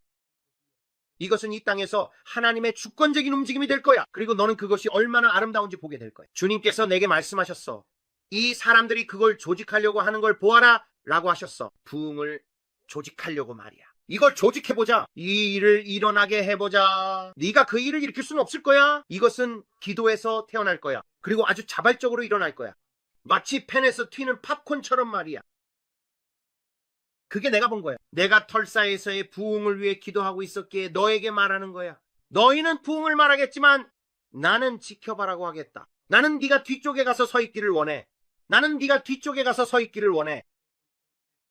이것은 이 땅에서 하나님의 주권적인 움직임이 될 거야. 그리고 너는 그것이 얼마나 아름다운지 보게 될 거야. 주님께서 내게 말씀하셨어. 이 사람들이 그걸 조직하려고 하는 걸 보아라 라고 하셨어. 부흥을 조직하려고 말이야. 이걸 조직해보자. 이 일을 일어나게 해보자. 네가 그 일을 일으킬 수는 없을 거야. 이것은 기도에서 태어날 거야. 그리고 아주 자발적으로 일어날 거야. 마치 팬에서 튀는 팝콘처럼 말이야. 그게 내가 본 거야. 내가 털사에서의 부흥을 위해 기도하고 있었기에 너에게 말하는 거야. 너희는 부흥을 말하겠지만 나는 지켜봐라고 하겠다. 나는 네가 뒤쪽에 가서 서 있기를 원해. 나는 네가 뒤쪽에 가서 서 있기를 원해.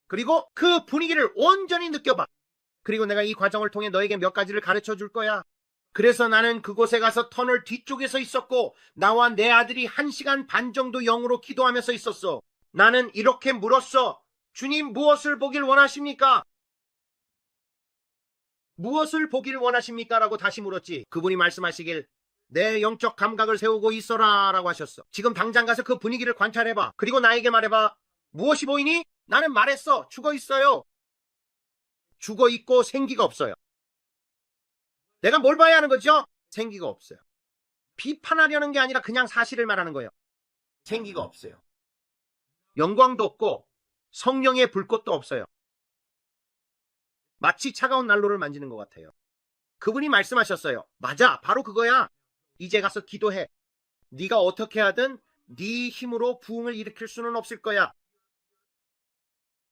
그리고 그 분위기를 온전히 느껴봐. 그리고 내가 이 과정을 통해 너에게 몇 가지를 가르쳐 줄 거야. 그래서 나는 그곳에 가서 터널 뒤쪽에 서 있었고 나와 내 아들이 1시간 반 정도 영으로 기도하면서 있었어. 나는 이렇게 물었어. 주님, 무엇을 보길 원하십니까? 무엇을 보길 원하십니까? 라고 다시 물었지. 그분이 말씀하시길 내 영적 감각을 세우고 있어라 라고 하셨어. 지금 당장 가서 그 분위기를 관찰해봐. 그리고 나에게 말해봐. 무엇이 보이니? 나는 말했어. 죽어 있어요. 죽어 있고 생기가 없어요. 내가 뭘 봐야 하는 거죠? 생기가 없어요. 비판하려는 게 아니라 그냥 사실을 말하는 거예요. 생기가 없어요. 영광도 없고 성령의 불꽃도 없어요. 마치 차가운 난로를 만지는 것 같아요. 그분이 말씀하셨어요. 맞아, 바로 그거야. 이제 가서 기도해. 네가 어떻게 하든 네 힘으로 부흥을 일으킬 수는 없을 거야.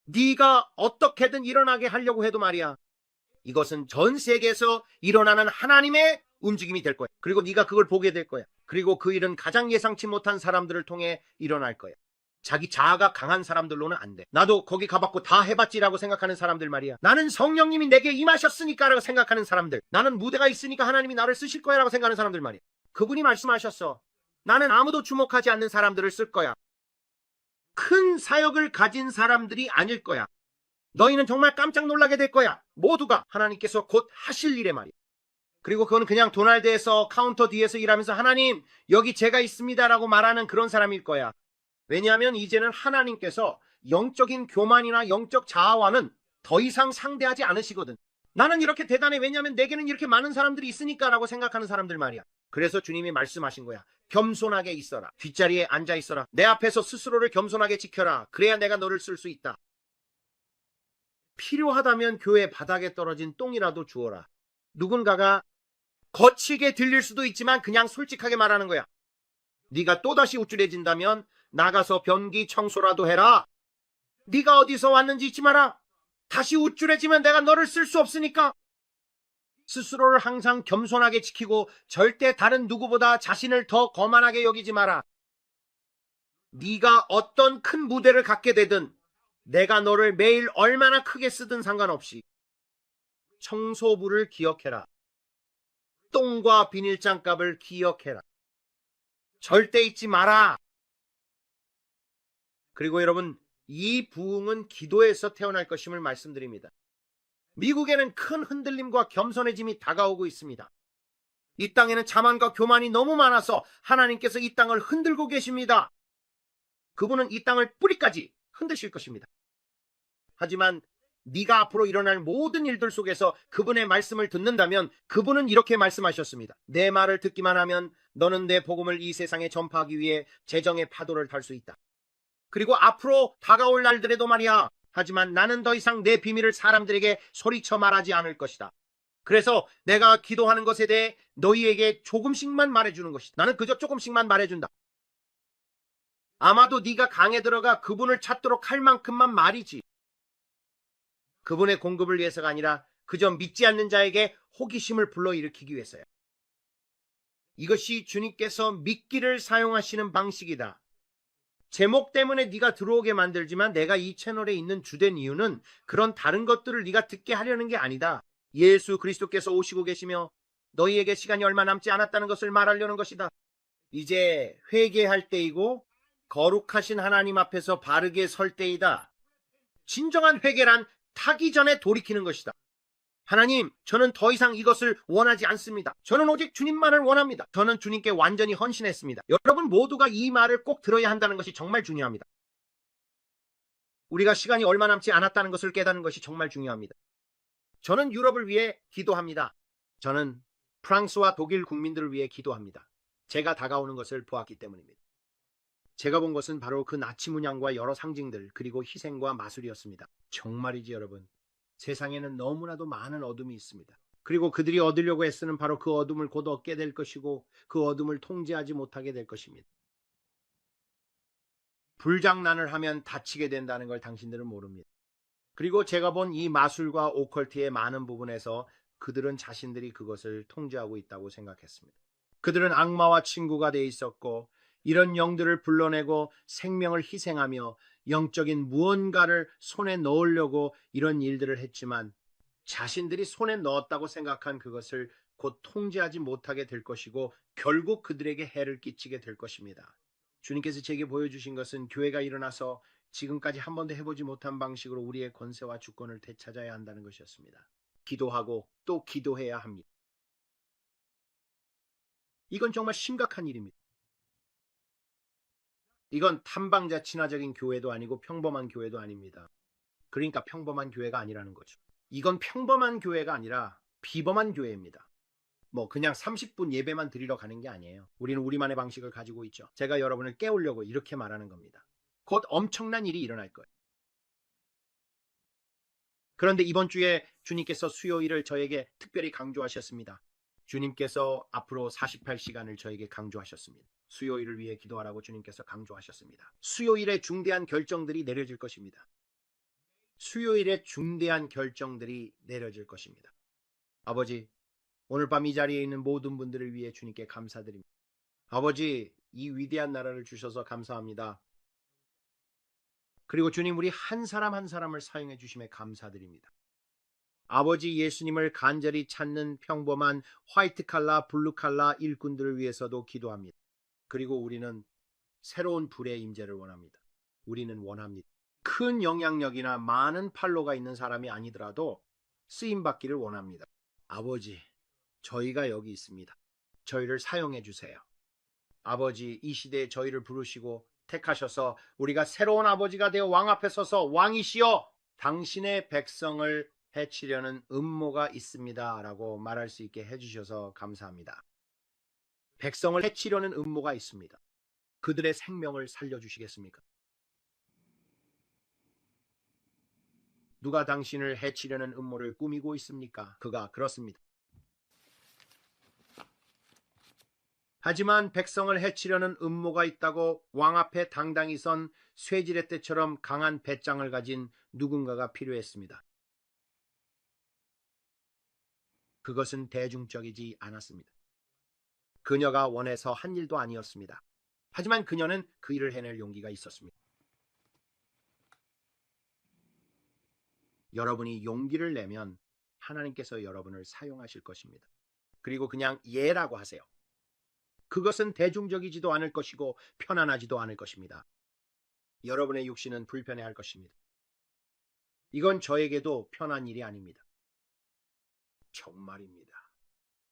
네가 어떻게든 일어나게 하려고 해도 말이야. 이것은 전 세계에서 일어나는 하나님의 움직임이 될 거야. 그리고 네가 그걸 보게 될 거야. 그리고 그 일은 가장 예상치 못한 사람들을 통해 일어날 거야. 자기 자아가 강한 사람들로는 안 돼. 나도 거기 가봤고 다 해봤지라고 생각하는 사람들 말이야. 나는 성령님이 내게 임하셨으니까 라고 생각하는 사람들. 나는 무대가 있으니까 하나님이 나를 쓰실 거야 라고 생각하는 사람들 말이야. 그분이 말씀하셨어. 나는 아무도 주목하지 않는 사람들을 쓸 거야. 큰 사역을 가진 사람들이 아닐 거야. 너희는 정말 깜짝 놀라게 될 거야. 모두가 하나님께서 곧 하실 일에 말이야. 그리고 그거는 그냥 도날드에서 카운터 뒤에서 일하면서 하나님 여기 제가 있습니다 라고 말하는 그런 사람일 거야. 왜냐하면 이제는 하나님께서 영적인 교만이나 영적 자아와는 더 이상 상대하지 않으시거든. 나는 이렇게 대단해. 왜냐하면 내게는 이렇게 많은 사람들이 있으니까 라고 생각하는 사람들 말이야. 그래서 주님이 말씀하신 거야. 겸손하게 있어라. 뒷자리에 앉아 있어라. 내 앞에서 스스로를 겸손하게 지켜라. 그래야 내가 너를 쓸 수 있다. 필요하다면 교회 바닥에 떨어진 똥이라도 주어라. 누군가가 거칠게 들릴 수도 있지만 그냥 솔직하게 말하는 거야. 네가 또다시 우쭐해진다면 나가서 변기 청소라도 해라. 네가 어디서 왔는지 잊지 마라. 다시 우쭐해지면 내가 너를 쓸 수 없으니까. 스스로를 항상 겸손하게 지키고 절대 다른 누구보다 자신을 더 거만하게 여기지 마라. 네가 어떤 큰 무대를 갖게 되든 내가 너를 매일 얼마나 크게 쓰든 상관없이 청소부를 기억해라. 똥과 비닐장갑을 기억해라. 절대 잊지 마라. 그리고 여러분, 이 부흥은 기도에서 태어날 것임을 말씀드립니다. 미국에는 큰 흔들림과 겸손해짐이 다가오고 있습니다. 이 땅에는 자만과 교만이 너무 많아서 하나님께서 이 땅을 흔들고 계십니다. 그분은 이 땅을 뿌리까지 흔드실 것입니다. 하지만 네가 앞으로 일어날 모든 일들 속에서 그분의 말씀을 듣는다면 그분은 이렇게 말씀하셨습니다. 내 말을 듣기만 하면 너는 내 복음을 이 세상에 전파하기 위해 재정의 파도를 탈 수 있다. 그리고 앞으로 다가올 날들에도 말이야. 하지만 나는 더 이상 내 비밀을 사람들에게 소리쳐 말하지 않을 것이다. 그래서 내가 기도하는 것에 대해 너희에게 조금씩만 말해주는 것이다. 나는 그저 조금씩만 말해준다. 아마도 네가 강에 들어가 그분을 찾도록 할 만큼만 말이지. 그분의 공급을 위해서가 아니라 그저 믿지 않는 자에게 호기심을 불러일으키기 위해서야. 이것이 주님께서 믿기를 사용하시는 방식이다. 제목 때문에 네가 들어오게 만들지만 내가 이 채널에 있는 주된 이유는 그런 다른 것들을 네가 듣게 하려는 게 아니다. 예수 그리스도께서 오시고 계시며 너희에게 시간이 얼마 남지 않았다는 것을 말하려는 것이다. 이제 회개할 때이고 거룩하신 하나님 앞에서 바르게 설 때이다. 진정한 회개란 타기 전에 돌이키는 것이다. 하나님, 저는 더 이상 이것을 원하지 않습니다. 저는 오직 주님만을 원합니다. 저는 주님께 완전히 헌신했습니다. 여러분 모두가 이 말을 꼭 들어야 한다는 것이 정말 중요합니다. 우리가 시간이 얼마 남지 않았다는 것을 깨닫는 것이 정말 중요합니다. 저는 유럽을 위해 기도합니다. 저는 프랑스와 독일 국민들을 위해 기도합니다. 제가 다가오는 것을 보았기 때문입니다. 제가 본 것은 바로 그 나치 문양과 여러 상징들 그리고 희생과 마술이었습니다. 정말이지 여러분. 세상에는 너무나도 많은 어둠이 있습니다. 그리고 그들이 얻으려고 애쓰는 바로 그 어둠을 곧 얻게 될 것이고 그 어둠을 통제하지 못하게 될 것입니다. 불장난을 하면 다치게 된다는 걸 당신들은 모릅니다. 그리고 제가 본 이 마술과 오컬트의 많은 부분에서 그들은 자신들이 그것을 통제하고 있다고 생각했습니다. 그들은 악마와 친구가 돼 있었고 이런 영들을 불러내고 생명을 희생하며 영적인 무언가를 손에 넣으려고 이런 일들을 했지만 자신들이 손에 넣었다고 생각한 그것을 곧 통제하지 못하게 될 것이고 결국 그들에게 해를 끼치게 될 것입니다. 주님께서 제게 보여주신 것은 교회가 일어나서 지금까지 한 번도 해보지 못한 방식으로 우리의 권세와 주권을 되찾아야 한다는 것이었습니다. 기도하고 또 기도해야 합니다. 이건 정말 심각한 일입니다. 이건 탐방자 친화적인 교회도 아니고 평범한 교회도 아닙니다. 그러니까 평범한 교회가 아니라는 거죠. 이건 평범한 교회가 아니라 비범한 교회입니다. 뭐 그냥 30분 예배만 드리러 가는 게 아니에요. 우리는 우리만의 방식을 가지고 있죠. 제가 여러분을 깨우려고 이렇게 말하는 겁니다. 곧 엄청난 일이 일어날 거예요. 그런데 이번 주에 주님께서 수요일을 저에게 특별히 강조하셨습니다. 주님께서 앞으로 48시간을 저에게 강조하셨습니다. 수요일을 위해 기도하라고 주님께서 강조하셨습니다. 수요일에 중대한 결정들이 내려질 것입니다. 수요일에 중대한 결정들이 내려질 것입니다. 아버지, 오늘 밤 이 자리에 있는 모든 분들을 위해 주님께 감사드립니다. 아버지, 이 위대한 나라를 주셔서 감사합니다. 그리고 주님, 우리 한 사람 한 사람을 사용해 주심에 감사드립니다. 아버지 예수님을 간절히 찾는 평범한 화이트 칼라, 블루 칼라 일꾼들을 위해서도 기도합니다. 그리고 우리는 새로운 불의 임재를 원합니다. 우리는 원합니다. 큰 영향력이나 많은 팔로가 있는 사람이 아니더라도 쓰임받기를 원합니다. 아버지, 저희가 여기 있습니다. 저희를 사용해 주세요. 아버지, 이 시대에 저희를 부르시고 택하셔서 우리가 새로운 아버지가 되어 왕 앞에 서서 왕이시여, 당신의 백성을 해치려는 음모가 있습니다 라고 말할 수 있게 해주셔서 감사합니다. 백성을 해치려는 음모가 있습니다. 그들의 생명을 살려주시겠습니까? 누가 당신을 해치려는 음모를 꾸미고 있습니까? 그가 그렇습니다. 하지만 백성을 해치려는 음모가 있다고 왕 앞에 당당히 선 쇠지렛 때처럼 강한 배짱을 가진 누군가가 필요했습니다. 그것은 대중적이지 않았습니다. 그녀가 원해서 한 일도 아니었습니다. 하지만 그녀는 그 일을 해낼 용기가 있었습니다. 여러분이 용기를 내면 하나님께서 여러분을 사용하실 것입니다. 그리고 그냥 예라고 하세요. 그것은 대중적이지도 않을 것이고 편안하지도 않을 것입니다. 여러분의 육신은 불편해할 것입니다. 이건 저에게도 편한 일이 아닙니다. 정말입니다.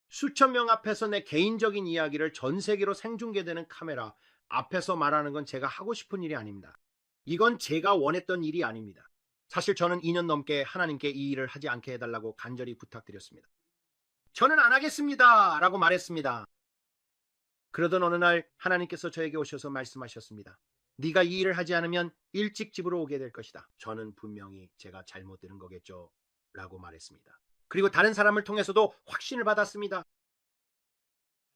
수천 명 앞에서 내 개인적인 이야기를 전 세계로 생중계되는 카메라 앞에서 말하는 건 제가 하고 싶은 일이 아닙니다. 이건 제가 원했던 일이 아닙니다. 사실 저는 2년 넘게 하나님께 이 일을 하지 않게 해달라고 간절히 부탁드렸습니다. 저는 안 하겠습니다 라고 말했습니다. 그러던 어느 날 하나님께서 저에게 오셔서 말씀하셨습니다. 네가 이 일을 하지 않으면 일찍 집으로 오게 될 것이다. 저는 분명히 제가 잘못 들은 거겠죠 라고 말했습니다. 그리고 다른 사람을 통해서도 확신을 받았습니다.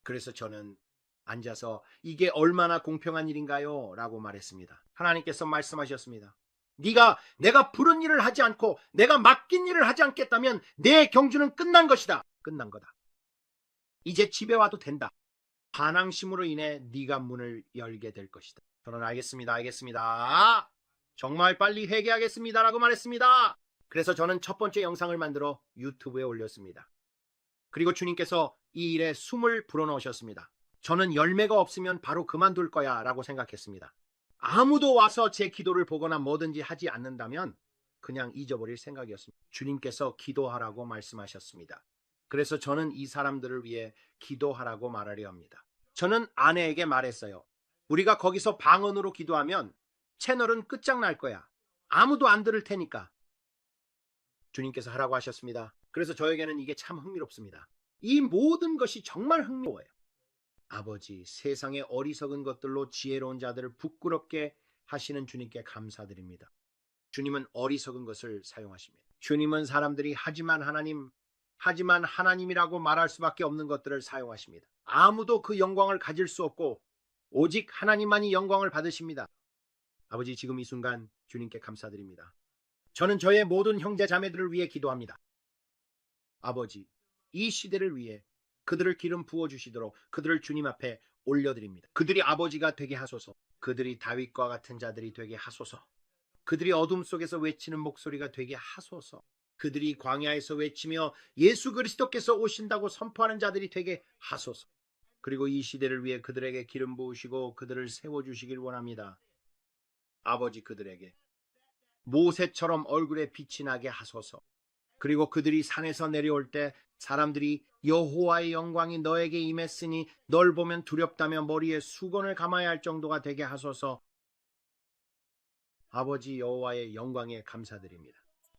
그래서 저는 앉아서 이게 얼마나 공평한 일인가요? 라고 말했습니다. 하나님께서 말씀하셨습니다. 네가 내가 부른 일을 하지 않고 내가 맡긴 일을 하지 않겠다면 내 경주는 끝난 것이다. 끝난 거다. 이제 집에 와도 된다. 반항심으로 인해 네가 문을 열게 될 것이다. 저는 알겠습니다. 정말 빨리 회개하겠습니다 라고 말했습니다. 그래서 저는 첫 번째 영상을 만들어 유튜브에 올렸습니다. 그리고 주님께서 이 일에 숨을 불어넣으셨습니다. 저는 열매가 없으면 바로 그만둘 거야 라고 생각했습니다. 아무도 와서 제 기도를 보거나 뭐든지 하지 않는다면 그냥 잊어버릴 생각이었습니다. 주님께서 기도하라고 말씀하셨습니다. 그래서 저는 이 사람들을 위해 기도하라고 말하려 합니다. 저는 아내에게 말했어요. 우리가 거기서 방언으로 기도하면 채널은 끝장날 거야. 아무도 안 들을 테니까. 주님께서 하라고 하셨습니다. 그래서 저에게는 이게 참 흥미롭습니다. 이 모든 것이 정말 흥미로워요. 아버지, 세상의 어리석은 것들로 지혜로운 자들을 부끄럽게 하시는 주님께 감사드립니다. 주님은 어리석은 것을 사용하십니다. 주님은 사람들이 하지만 하나님이라고 말할 수밖에 없는 것들을 사용하십니다. 아무도 그 영광을 가질 수 없고 오직 하나님만이 영광을 받으십니다. 아버지, 지금 이 순간 주님께 감사드립니다. 저는 저의 모든 형제 자매들을 위해 기도합니다. 아버지, 이 시대를 위해 그들을 기름 부어주시도록 그들을 주님 앞에 올려드립니다. 그들이 아버지가 되게 하소서. 그들이 다윗과 같은 자들이 되게 하소서. 그들이 어둠 속에서 외치는 목소리가 되게 하소서. 그들이 광야에서 외치며 예수 그리스도께서 오신다고 선포하는 자들이 되게 하소서. 그리고 이 시대를 위해 그들에게 기름 부으시고 그들을 세워주시길 원합니다. 아버지, 그들에게 모세처럼 얼굴에 빛이 나게 하소서. 그리고 그들이 산에서 내려올 때 사람들이 여호와의 영광이 너에게 임했으니 널 보면 두렵다며 머리에 수건을 감아야 할 정도가 되게 하소서. 아버지, 여호와의 영광에 감사드립니다.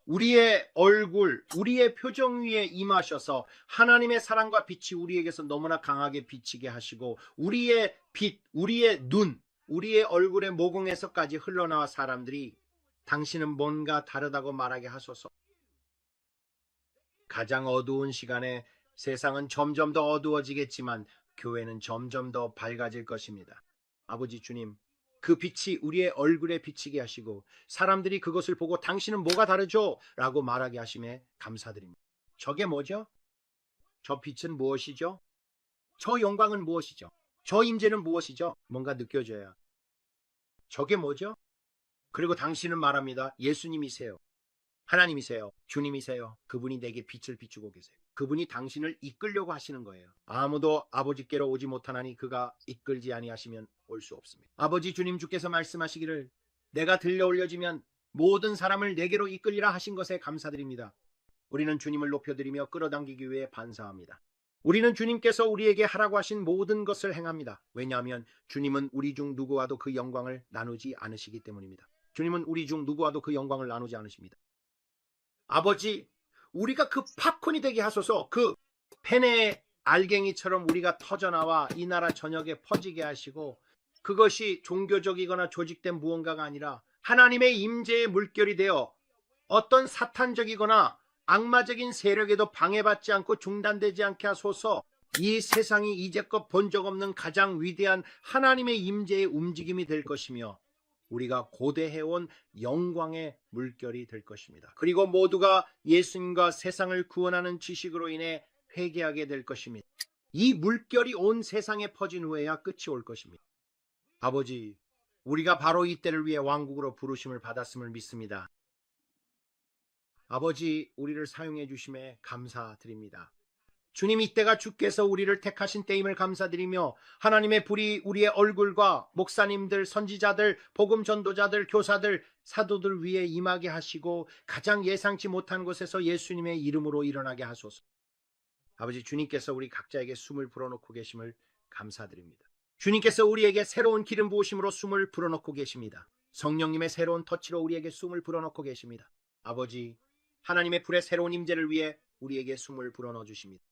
우리의 얼굴, 우리의 표정 위에 임하셔서 하나님의 사랑과 빛이 우리에게서 너무나 강하게 비치게 하시고 우리의 빛, 우리의 눈, 우리의 얼굴의 모공에서까지 흘러나와 사람들이 당신은 뭔가 다르다고 말하게 하소서. 가장 어두운 시간에 세상은 점점 더 어두워지겠지만 교회는 점점 더 밝아질 것입니다. 아버지 주님, 그 빛이 우리의 얼굴에 비치게 하시고 사람들이 그것을 보고 당신은 뭐가 다르죠? 라고 말하게 하심에 감사드립니다. 저게 뭐죠? 저 빛은 무엇이죠? 저 영광은 무엇이죠? 저 임재는 무엇이죠? 뭔가 느껴져야. 저게 뭐죠? 그리고 당신은 말합니다. 예수님이세요. 하나님이세요. 주님이세요. 그분이 내게 빛을 비추고 계세요. 그분이 당신을 이끌려고 하시는 거예요. 아무도 아버지께로 오지 못하나니 그가 이끌지 아니하시면 올 수 없습니다. 아버지 주님 주께서 말씀하시기를 내가 들려 올려지면 모든 사람을 내게로 이끌리라 하신 것에 감사드립니다. 우리는 주님을 높여드리며 끌어당기기 위해 반사합니다. 우리는 주님께서 우리에게 하라고 하신 모든 것을 행합니다. 왜냐하면 주님은 우리 중 누구와도 그 영광을 나누지 않으시기 때문입니다. 주님은 우리 중 누구와도 그 영광을 나누지 않으십니다. 아버지, 우리가 그 팝콘이 되게 하소서. 그 펜의 알갱이처럼 우리가 터져나와 이 나라 전역에 퍼지게 하시고 그것이 종교적이거나 조직된 무언가가 아니라 하나님의 임재의 물결이 되어 어떤 사탄적이거나 악마적인 세력에도 방해받지 않고 중단되지 않게 하소서. 이 세상이 이제껏 본 적 없는 가장 위대한 하나님의 임재의 움직임이 될 것이며 우리가 고대해온 영광의 물결이 될 것입니다. 그리고 모두가 예수님과 세상을 구원하는 지식으로 인해 회개하게 될 것입니다. 이 물결이 온 세상에 퍼진 후에야 끝이 올 것입니다. 아버지, 우리가 바로 이때를 위해 왕국으로 부르심을 받았음을 믿습니다. 아버지, 우리를 사용해 주심에 감사드립니다. 주님, 이때가 주께서 우리를 택하신 때임을 감사드리며 하나님의 불이 우리의 얼굴과 목사님들, 선지자들, 복음 전도자들, 교사들, 사도들 위에 임하게 하시고 가장 예상치 못한 곳에서 예수님의 이름으로 일어나게 하소서. 아버지, 주님께서 우리 각자에게 숨을 불어넣고 계심을 감사드립니다. 주님께서 우리에게 새로운 기름 부으심으로 숨을 불어넣고 계십니다. 성령님의 새로운 터치로 우리에게 숨을 불어넣고 계십니다. 아버지, 하나님의 불의 새로운 임재를 위해 우리에게 숨을 불어넣어 주십니다.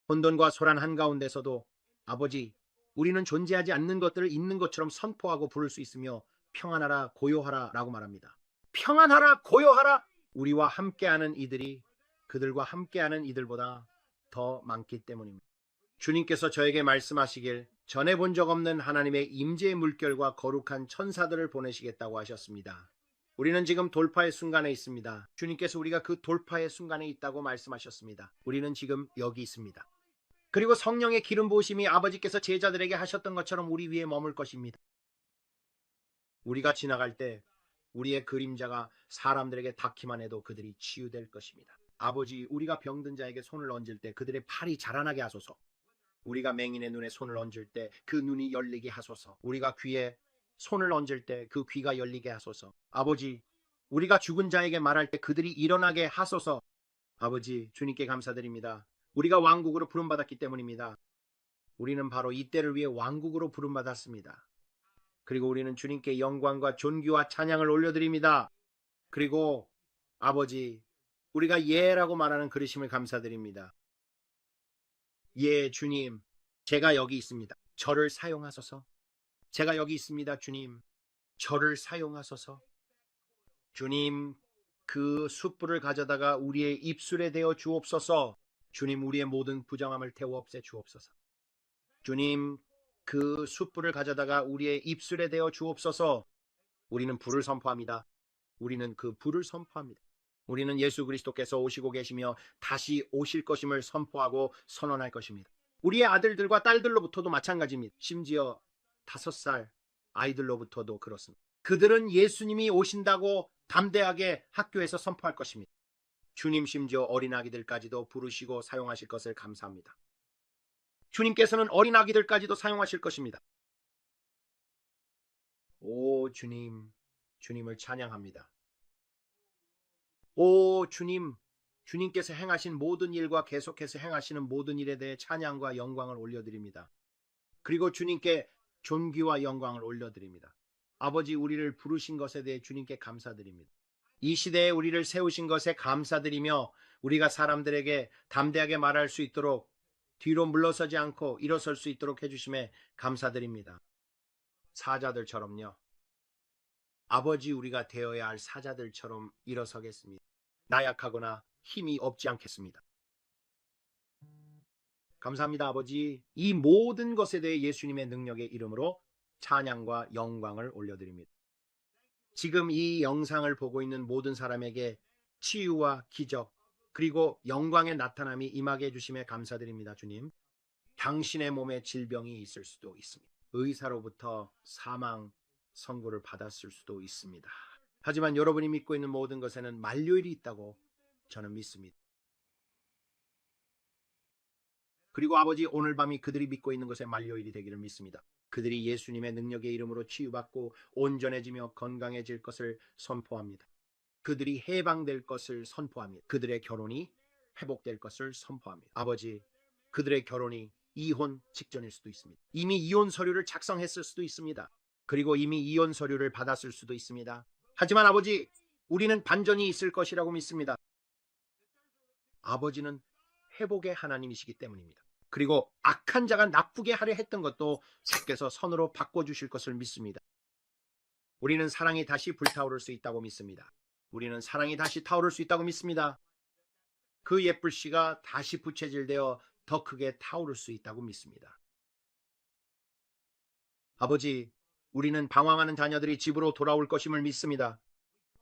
혼돈과 소란 한가운데서도 아버지, 우리는 존재하지 않는 것들을 있는 것처럼 선포하고 부를 수 있으며 평안하라, 고요하라 라고 말합니다. 평안하라, 고요하라. 우리와 함께하는 이들이 그들과 함께하는 이들보다 더 많기 때문입니다. 주님께서 저에게 말씀하시길 전해 본 적 없는 하나님의 임재의 물결과 거룩한 천사들을 보내시겠다고 하셨습니다. 우리는 지금 돌파의 순간에 있습니다. 주님께서 우리가 그 돌파의 순간에 있다고 말씀하셨습니다. 우리는 지금 여기 있습니다. 그리고 성령의 기름 부으심이 아버지께서 제자들에게 하셨던 것처럼 우리 위에 머물 것입니다. 우리가 지나갈 때 우리의 그림자가 사람들에게 닿기만 해도 그들이 치유될 것입니다. 아버지, 우리가 병든 자에게 손을 얹을 때 그들의 팔이 자라나게 하소서. 우리가 맹인의 눈에 손을 얹을 때 그 눈이 열리게 하소서. 우리가 귀에 손을 얹을 때 그 귀가 열리게 하소서. 아버지, 우리가 죽은 자에게 말할 때 그들이 일어나게 하소서. 아버지, 주님께 감사드립니다. 우리가 왕국으로 부름받았기 때문입니다. 우리는 바로 이때를 위해 왕국으로 부름받았습니다. 그리고 우리는 주님께 영광과 존귀와 찬양을 올려드립니다. 그리고 아버지, 우리가 예라고 말하는 그리심을 감사드립니다. 예, 주님, 제가 여기 있습니다. 저를 사용하소서. 제가 여기 있습니다, 주님. 저를 사용하소서. 주님, 그 숯불을 가져다가 우리의 입술에 대어 주옵소서. 주님, 우리의 모든 부정함을 태워 없애 주옵소서. 주님, 그 숯불을 가져다가 우리의 입술에 대어 주옵소서. 우리는 불을 선포합니다. 우리는 그 불을 선포합니다. 우리는 예수 그리스도께서 오시고 계시며 다시 오실 것임을 선포하고 선언할 것입니다. 우리의 아들들과 딸들로부터도 마찬가지입니다. 심지어 5살 아이들로부터도 그렇습니다. 그들은 예수님이 오신다고 담대하게 학교에서 선포할 것입니다. 주님, 심지어 어린아기들까지도 부르시고 사용하실 것을 감사합니다. 주님께서는 어린아기들까지도 사용하실 것입니다. 오 주님, 주님을 찬양합니다. 오 주님, 주님께서 행하신 모든 일과 계속해서 행하시는 모든 일에 대해 찬양과 영광을 올려드립니다. 그리고 주님께 존귀와 영광을 올려드립니다. 아버지, 우리를 부르신 것에 대해 주님께 감사드립니다. 이 시대에 우리를 세우신 것에 감사드리며 우리가 사람들에게 담대하게 말할 수 있도록 뒤로 물러서지 않고 일어설 수 있도록 해주심에 감사드립니다. 사자들처럼요. 아버지, 우리가 되어야 할 사자들처럼 일어서겠습니다. 나약하거나 힘이 없지 않겠습니다. 감사합니다, 아버지. 이 모든 것에 대해 예수님의 능력의 이름으로 찬양과 영광을 올려드립니다. 지금 이 영상을 보고 있는 모든 사람에게 치유와 기적 그리고 영광의 나타남이 임하게 해주심에 감사드립니다, 주님. 당신의 몸에 질병이 있을 수도 있습니다. 의사로부터 사망 선고를 받았을 수도 있습니다. 하지만 여러분이 믿고 있는 모든 것에는 만료일이 있다고 저는 믿습니다. 그리고 아버지, 오늘 밤이 그들이 믿고 있는 것에 만료일이 되기를 믿습니다. 그들이 예수님의 능력의 이름으로 치유받고 온전해지며 건강해질 것을 선포합니다. 그들이 해방될 것을 선포합니다. 그들의 결혼이 회복될 것을 선포합니다. 아버지, 그들의 결혼이 이혼 직전일 수도 있습니다. 이미 이혼 서류를 작성했을 수도 있습니다. 그리고 이미 이혼 서류를 받았을 수도 있습니다. 하지만 아버지, 우리는 반전이 있을 것이라고 믿습니다. 아버지는 회복의 하나님이시기 때문입니다. 그리고 악한 자가 나쁘게 하려 했던 것도 주께서 선으로 바꿔주실 것을 믿습니다. 우리는 사랑이 다시 불타오를 수 있다고 믿습니다. 우리는 사랑이 다시 타오를 수 있다고 믿습니다. 그 옛불씨가 다시 부채질되어 더 크게 타오를 수 있다고 믿습니다. 아버지, 우리는 방황하는 자녀들이 집으로 돌아올 것임을 믿습니다.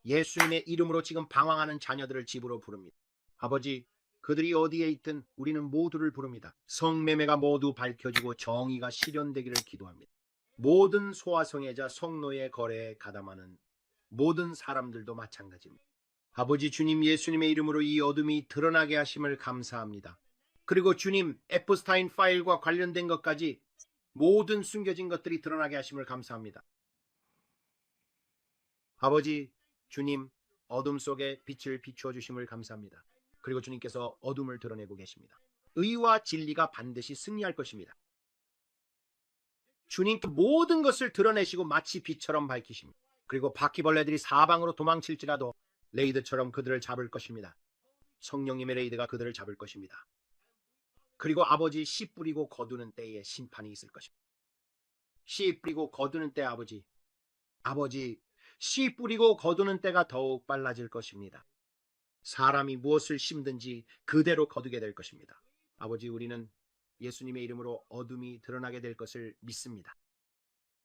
예수님의 이름으로 지금 방황하는 자녀들을 집으로 부릅니다. 아버지, 그들이 어디에 있든 우리는 모두를 부릅니다. 성매매가 모두 밝혀지고 정의가 실현되기를 기도합니다. 모든 소아성애자 성노예 거래에 가담하는 모든 사람들도 마찬가지입니다. 아버지 주님, 예수님의 이름으로 이 어둠이 드러나게 하심을 감사합니다. 그리고 주님, 에프스타인 파일과 관련된 것까지 모든 숨겨진 것들이 드러나게 하심을 감사합니다. 아버지 주님, 어둠 속에 빛을 비추어 주심을 감사합니다. 그리고 주님께서 어둠을 드러내고 계십니다. 의와 진리가 반드시 승리할 것입니다. 주님께 모든 것을 드러내시고 마치 빛처럼 밝히십니다. 그리고 바퀴벌레들이 사방으로 도망칠지라도 레이드처럼 그들을 잡을 것입니다. 성령님의 레이드가 그들을 잡을 것입니다. 그리고 아버지, 씨 뿌리고 거두는 때에 심판이 있을 것입니다. 씨 뿌리고 거두는 때 아버지, 씨 뿌리고 거두는 때가 더욱 빨라질 것입니다. 사람이 무엇을 심든지 그대로 거두게 될 것입니다. 아버지, 우리는 예수님의 이름으로 어둠이 드러나게 될 것을 믿습니다.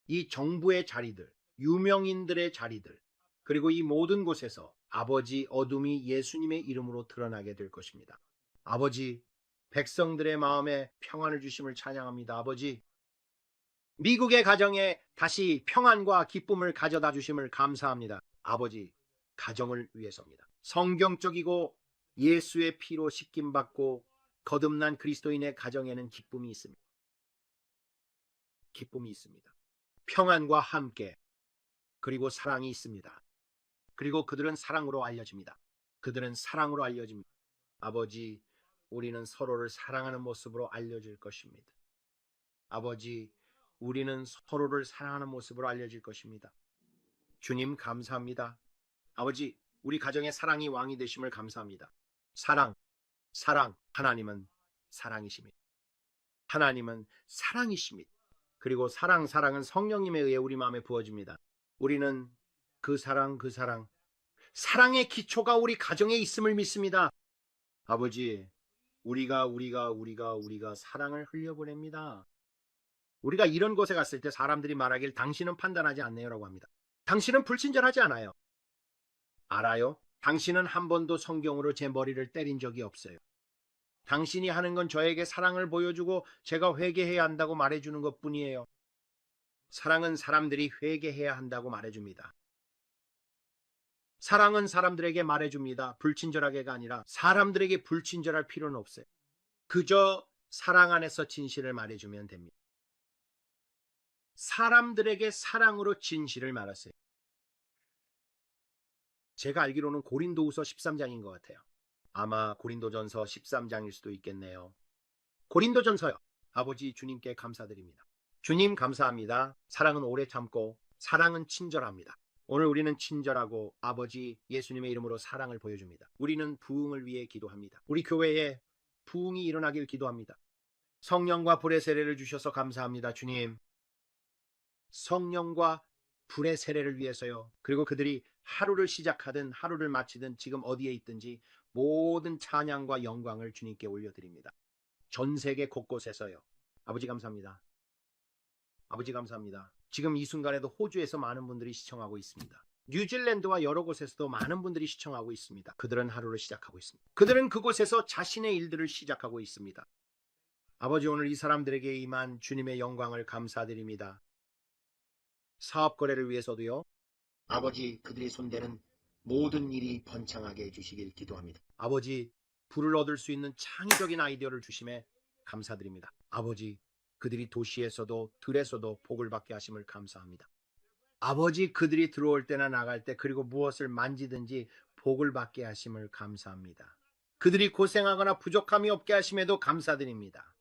이 정부의 자리들, 유명인들의 자리들, 그리고 이 모든 곳에서 아버지, 어둠이 예수님의 이름으로 드러나게 될 것입니다. 아버지, 백성들의 마음에 평안을 주심을 찬양합니다. 아버지, 미국의 가정에 다시 평안과 기쁨을 가져다 주심을 감사합니다. 아버지, 가정을 위해서입니다. 성경적이고 예수의 피로 씻김받고 거듭난 그리스도인의 가정에는 기쁨이 있습니다. 기쁨이 있습니다. 평안과 함께, 그리고 사랑이 있습니다. 그리고 그들은 사랑으로 알려집니다. 그들은 사랑으로 알려집니다. 아버지, 우리는 서로를 사랑하는 모습으로 알려질 것입니다. 아버지, 우리는 서로를 사랑하는 모습으로 알려질 것입니다. 주님, 감사합니다. 아버지, 우리 가정의 사랑이 왕이 되심을 감사합니다. 사랑, 하나님은 사랑이십니다. 하나님은 사랑이십니다. 그리고 사랑은 성령님에 의해 우리 마음에 부어집니다. 우리는 그 사랑의 기초가 우리 가정에 있음을 믿습니다. 아버지, 우리가 사랑을 흘려보냅니다. 우리가 이런 곳에 갔을 때 사람들이 말하길 당신은 판단하지 않네요라고 합니다. 당신은 불친절하지 않아요. 알아요? 당신은 한 번도 성경으로 제 머리를 때린 적이 없어요. 당신이 하는 건 저에게 사랑을 보여주고 제가 회개해야 한다고 말해주는 것뿐이에요. 사랑은 사람들이 회개해야 한다고 말해줍니다. 사랑은 사람들에게 말해줍니다. 불친절하게가 아니라 사람들에게 불친절할 필요는 없어요. 그저 사랑 안에서 진실을 말해주면 됩니다. 사람들에게 사랑으로 진실을 말하세요. 제가 알기로는 고린도후서 13장인 것 같아요. 아마 고린도전서 13장일 수도 있겠네요. 고린도전서요. 아버지, 주님께 감사드립니다. 주님, 감사합니다. 사랑은 오래 참고 사랑은 친절합니다. 오늘 우리는 친절하고 아버지 예수님의 이름으로 사랑을 보여줍니다. 우리는 부흥을 위해 기도합니다. 우리 교회에 부흥이 일어나길 기도합니다. 성령과 불의 세례를 주셔서 감사합니다. 주님, 성령과 불의 세례를 위해서요. 그리고 그들이 하루를 시작하든 하루를 마치든 지금 어디에 있든지 모든 찬양과 영광을 주님께 올려드립니다. 전 세계 곳곳에서요. 아버지 감사합니다. 아버지 감사합니다. 지금 이 순간에도 호주에서 많은 분들이 시청하고 있습니다. 뉴질랜드와 여러 곳에서도 많은 분들이 시청하고 있습니다. 그들은 하루를 시작하고 있습니다. 그들은 그곳에서 자신의 일들을 시작하고 있습니다. 아버지, 오늘 이 사람들에게 임한 주님의 영광을 감사드립니다. 사업 거래를 위해서도요. 아버지, 그들이 손대는 모든 일이 번창하게 해주시길 기도합니다. 아버지, 부를 얻을 수 있는 창의적인 아이디어를 주심에 감사드립니다. 아버지, 그들이 도시에서도 들에서도 복을 받게 하심을 감사합니다. 아버지, 그들이 들어올 때나 나갈 때 그리고 무엇을 만지든지 복을 받게 하심을 감사합니다. 그들이 고생하거나 부족함이 없게 하심에도 감사드립니다.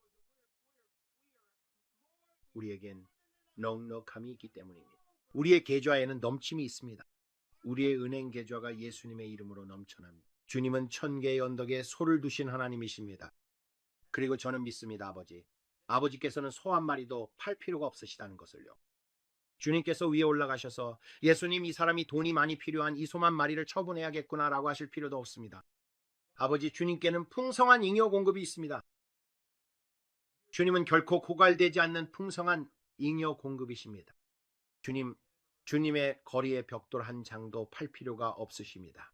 우리에겐 넉넉함이 있기 때문입니다. 우리의 계좌에는 넘침이 있습니다. 우리의 은행 계좌가 예수님의 이름으로 넘쳐납니다. 주님은 천개의 언덕에 소를 두신 하나님이십니다. 그리고 저는 믿습니다, 아버지. 아버지께서는 소 한 마리도 팔 필요가 없으시다는 것을요. 주님께서 위에 올라가셔서 예수님, 이 사람이 돈이 많이 필요한 이 소 한 마리를 처분해야겠구나라고 하실 필요도 없습니다. 아버지, 주님께는 풍성한 잉여 공급이 있습니다. 주님은 결코 고갈되지 않는 풍성한 잉여 공급이십니다. 주님의 거리의 벽돌 한 장도 팔 필요가 없으십니다.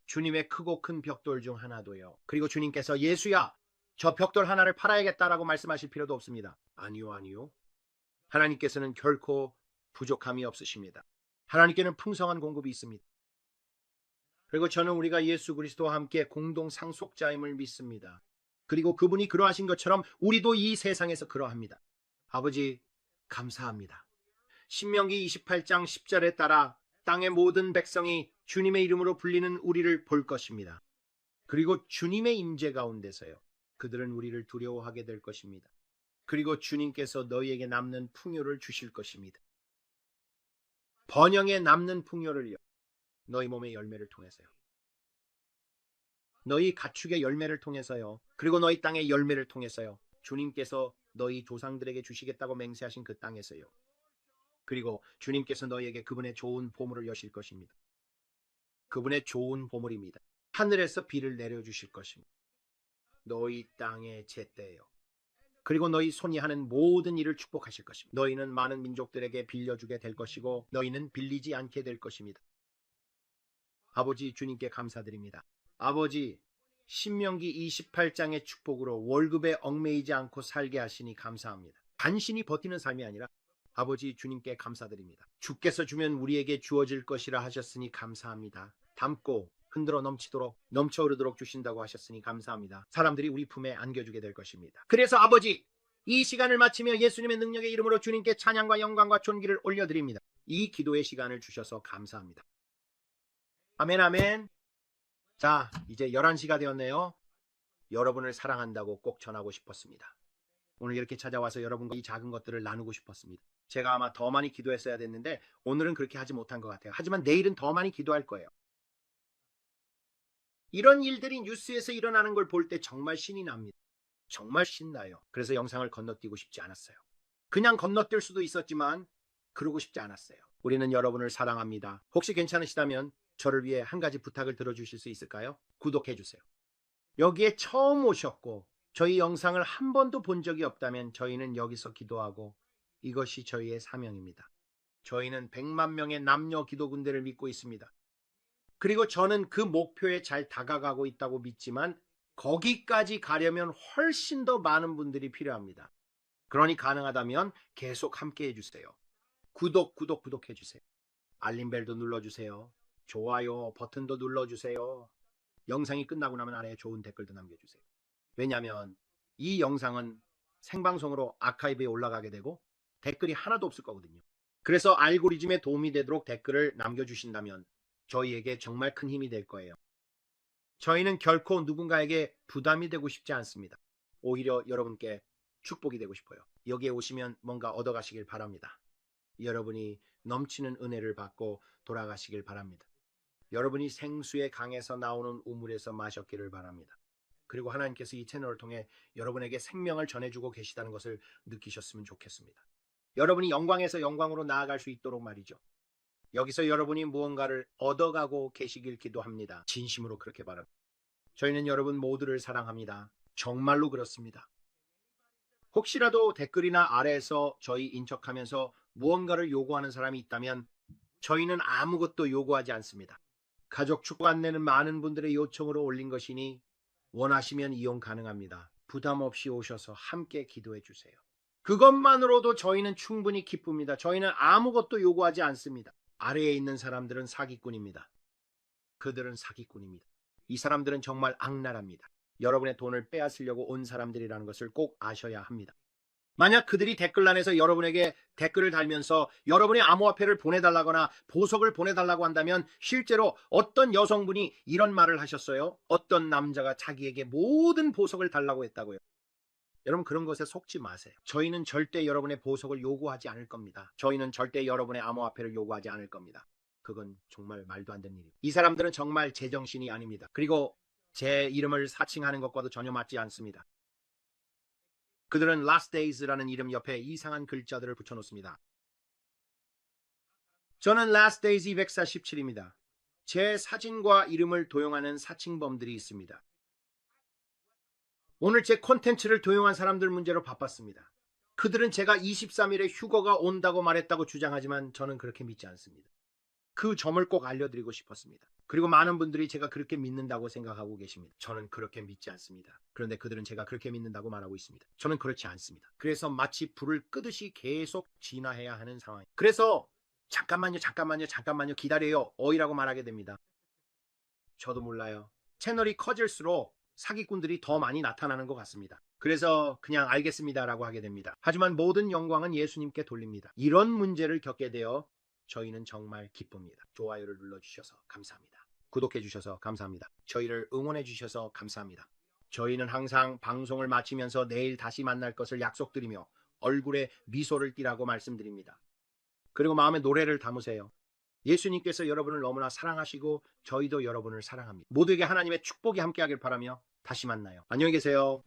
주님의 크고 큰 벽돌 중 하나도요. 그리고 주님께서 예수야, 저 벽돌 하나를 팔아야겠다라고 말씀하실 필요도 없습니다. 아니요. 하나님께서는 결코 부족함이 없으십니다. 하나님께는 풍성한 공급이 있습니다. 그리고 저는 우리가 예수 그리스도와 함께 공동 상속자임을 믿습니다. 그리고 그분이 그러하신 것처럼 우리도 이 세상에서 그러합니다. 아버지, 감사합니다. 신명기 28장 10절에 따라 땅의 모든 백성이 주님의 이름으로 불리는 우리를 볼 것입니다. 그리고 주님의 임재 가운데서요, 그들은 우리를 두려워하게 될 것입니다. 그리고 주님께서 너희에게 남는 풍요를 주실 것입니다. 번영에 남는 풍요를요, 너희 몸의 열매를 통해서요, 너희 가축의 열매를 통해서요, 그리고 너희 땅의 열매를 통해서요, 주님께서 너희 조상들에게 주시겠다고 맹세하신 그 땅에서요, 그리고 주님께서 너희에게 그분의 좋은 보물을 여실 것입니다. 그분의 좋은 보물입니다. 하늘에서 비를 내려주실 것입니다. 너희 땅의 제때예요. 그리고 너희 손이 하는 모든 일을 축복하실 것입니다. 너희는 많은 민족들에게 빌려주게 될 것이고 너희는 빌리지 않게 될 것입니다. 아버지, 주님께 감사드립니다. 아버지, 신명기 28장의 축복으로 월급에 얽매이지 않고 살게 하시니 감사합니다. 간신히 버티는 삶이 아니라 아버지, 주님께 감사드립니다. 주께서 주면 우리에게 주어질 것이라 하셨으니 감사합니다. 담고 흔들어 넘치도록 넘쳐 흐르도록 주신다고 하셨으니 감사합니다. 사람들이 우리 품에 안겨주게 될 것입니다. 그래서 아버지, 이 시간을 마치며 예수님의 능력의 이름으로 주님께 찬양과 영광과 존귀를 올려드립니다. 이 기도의 시간을 주셔서 감사합니다. 아멘, 아멘. 자, 이제 11시가 되었네요. 여러분을 사랑한다고 꼭 전하고 싶었습니다. 오늘 이렇게 찾아와서 여러분과 이 작은 것들을 나누고 싶었습니다. 제가 아마 더 많이 기도했어야 됐는데 오늘은 그렇게 하지 못한 것 같아요. 하지만 내일은 더 많이 기도할 거예요. 이런 일들이 뉴스에서 일어나는 걸 볼 때 정말 신이 납니다. 정말 신나요. 그래서 영상을 건너뛰고 싶지 않았어요. 그냥 건너뛸 수도 있었지만 그러고 싶지 않았어요. 우리는 여러분을 사랑합니다. 혹시 괜찮으시다면 저를 위해 한 가지 부탁을 들어주실 수 있을까요? 구독해 주세요. 여기에 처음 오셨고 저희 영상을 한 번도 본 적이 없다면 저희는 여기서 기도하고 이것이 저희의 사명입니다. 저희는 100만 명의 남녀 기도 군대를 믿고 있습니다. 그리고 저는 그 목표에 잘 다가가고 있다고 믿지만 거기까지 가려면 훨씬 더 많은 분들이 필요합니다. 그러니 가능하다면 계속 함께 해주세요. 구독해주세요. 알림벨도 눌러주세요. 좋아요 버튼도 눌러주세요. 영상이 끝나고 나면 아래에 좋은 댓글도 남겨주세요. 왜냐하면 이 영상은 생방송으로 아카이브에 올라가게 되고 댓글이 하나도 없을 거거든요. 그래서 알고리즘에 도움이 되도록 댓글을 남겨주신다면 저희에게 정말 큰 힘이 될 거예요. 저희는 결코 누군가에게 부담이 되고 싶지 않습니다. 오히려 여러분께 축복이 되고 싶어요. 여기에 오시면 뭔가 얻어가시길 바랍니다. 여러분이 넘치는 은혜를 받고 돌아가시길 바랍니다. 여러분이 생수의 강에서 나오는 우물에서 마셨기를 바랍니다. 그리고 하나님께서 이 채널을 통해 여러분에게 생명을 전해주고 계시다는 것을 느끼셨으면 좋겠습니다. 여러분이 영광에서 영광으로 나아갈 수 있도록 말이죠. 여기서 여러분이 무언가를 얻어가고 계시길 기도합니다. 진심으로 그렇게 바랍니다. 저희는 여러분 모두를 사랑합니다. 정말로 그렇습니다. 혹시라도 댓글이나 아래에서 저희 인척하면서 무언가를 요구하는 사람이 있다면 저희는 아무것도 요구하지 않습니다. 가족 축복 안내는 많은 분들의 요청으로 올린 것이니 원하시면 이용 가능합니다. 부담 없이 오셔서 함께 기도해 주세요. 그것만으로도 저희는 충분히 기쁩니다. 저희는 아무것도 요구하지 않습니다. 아래에 있는 사람들은 사기꾼입니다. 그들은 사기꾼입니다. 이 사람들은 정말 악랄합니다. 여러분의 돈을 빼앗으려고 온 사람들이라는 것을 꼭 아셔야 합니다. 만약 그들이 댓글란에서 여러분에게 댓글을 달면서 여러분의 암호화폐를 보내달라거나 보석을 보내달라고 한다면 실제로 어떤 여성분이 이런 말을 하셨어요? 어떤 남자가 자기에게 모든 보석을 달라고 했다고요. 여러분 그런 것에 속지 마세요. 저희는 절대 여러분의 보석을 요구하지 않을 겁니다. 저희는 절대 여러분의 암호화폐를 요구하지 않을 겁니다. 그건 정말 말도 안 되는 일이에요. 이 사람들은 정말 제정신이 아닙니다. 그리고 제 이름을 사칭하는 것과도 전혀 맞지 않습니다. 그들은 Last Days라는 이름 옆에 이상한 글자들을 붙여놓습니다. 저는 Last Days 247입니다. 제 사진과 이름을 도용하는 사칭범들이 있습니다. 오늘 제 콘텐츠를 도용한 사람들 문제로 바빴습니다. 그들은 제가 23일에 휴거가 온다고 말했다고 주장하지만 저는 그렇게 믿지 않습니다. 그 점을 꼭 알려드리고 싶었습니다. 그리고 많은 분들이 제가 그렇게 믿는다고 생각하고 계십니다. 저는 그렇게 믿지 않습니다. 그런데 그들은 제가 그렇게 믿는다고 말하고 있습니다. 저는 그렇지 않습니다. 그래서 마치 불을 끄듯이 계속 진화해야 하는 상황입니다. 그래서 잠깐만요 기다려요 어이라고 말하게 됩니다. 저도 몰라요. 채널이 커질수록 사기꾼들이 더 많이 나타나는 것 같습니다. 그래서 그냥 알겠습니다라고 하게 됩니다. 하지만 모든 영광은 예수님께 돌립니다. 이런 문제를 겪게 되어 저희는 정말 기쁩니다. 좋아요를 눌러주셔서 감사합니다. 구독해주셔서 감사합니다. 저희를 응원해주셔서 감사합니다. 저희는 항상 방송을 마치면서 내일 다시 만날 것을 약속드리며 얼굴에 미소를 띠라고 말씀드립니다. 그리고 마음에 노래를 담으세요. 예수님께서 여러분을 너무나 사랑하시고 저희도 여러분을 사랑합니다. 모두에게 하나님의 축복이 함께하길 바라며 다시 만나요. 안녕히 계세요.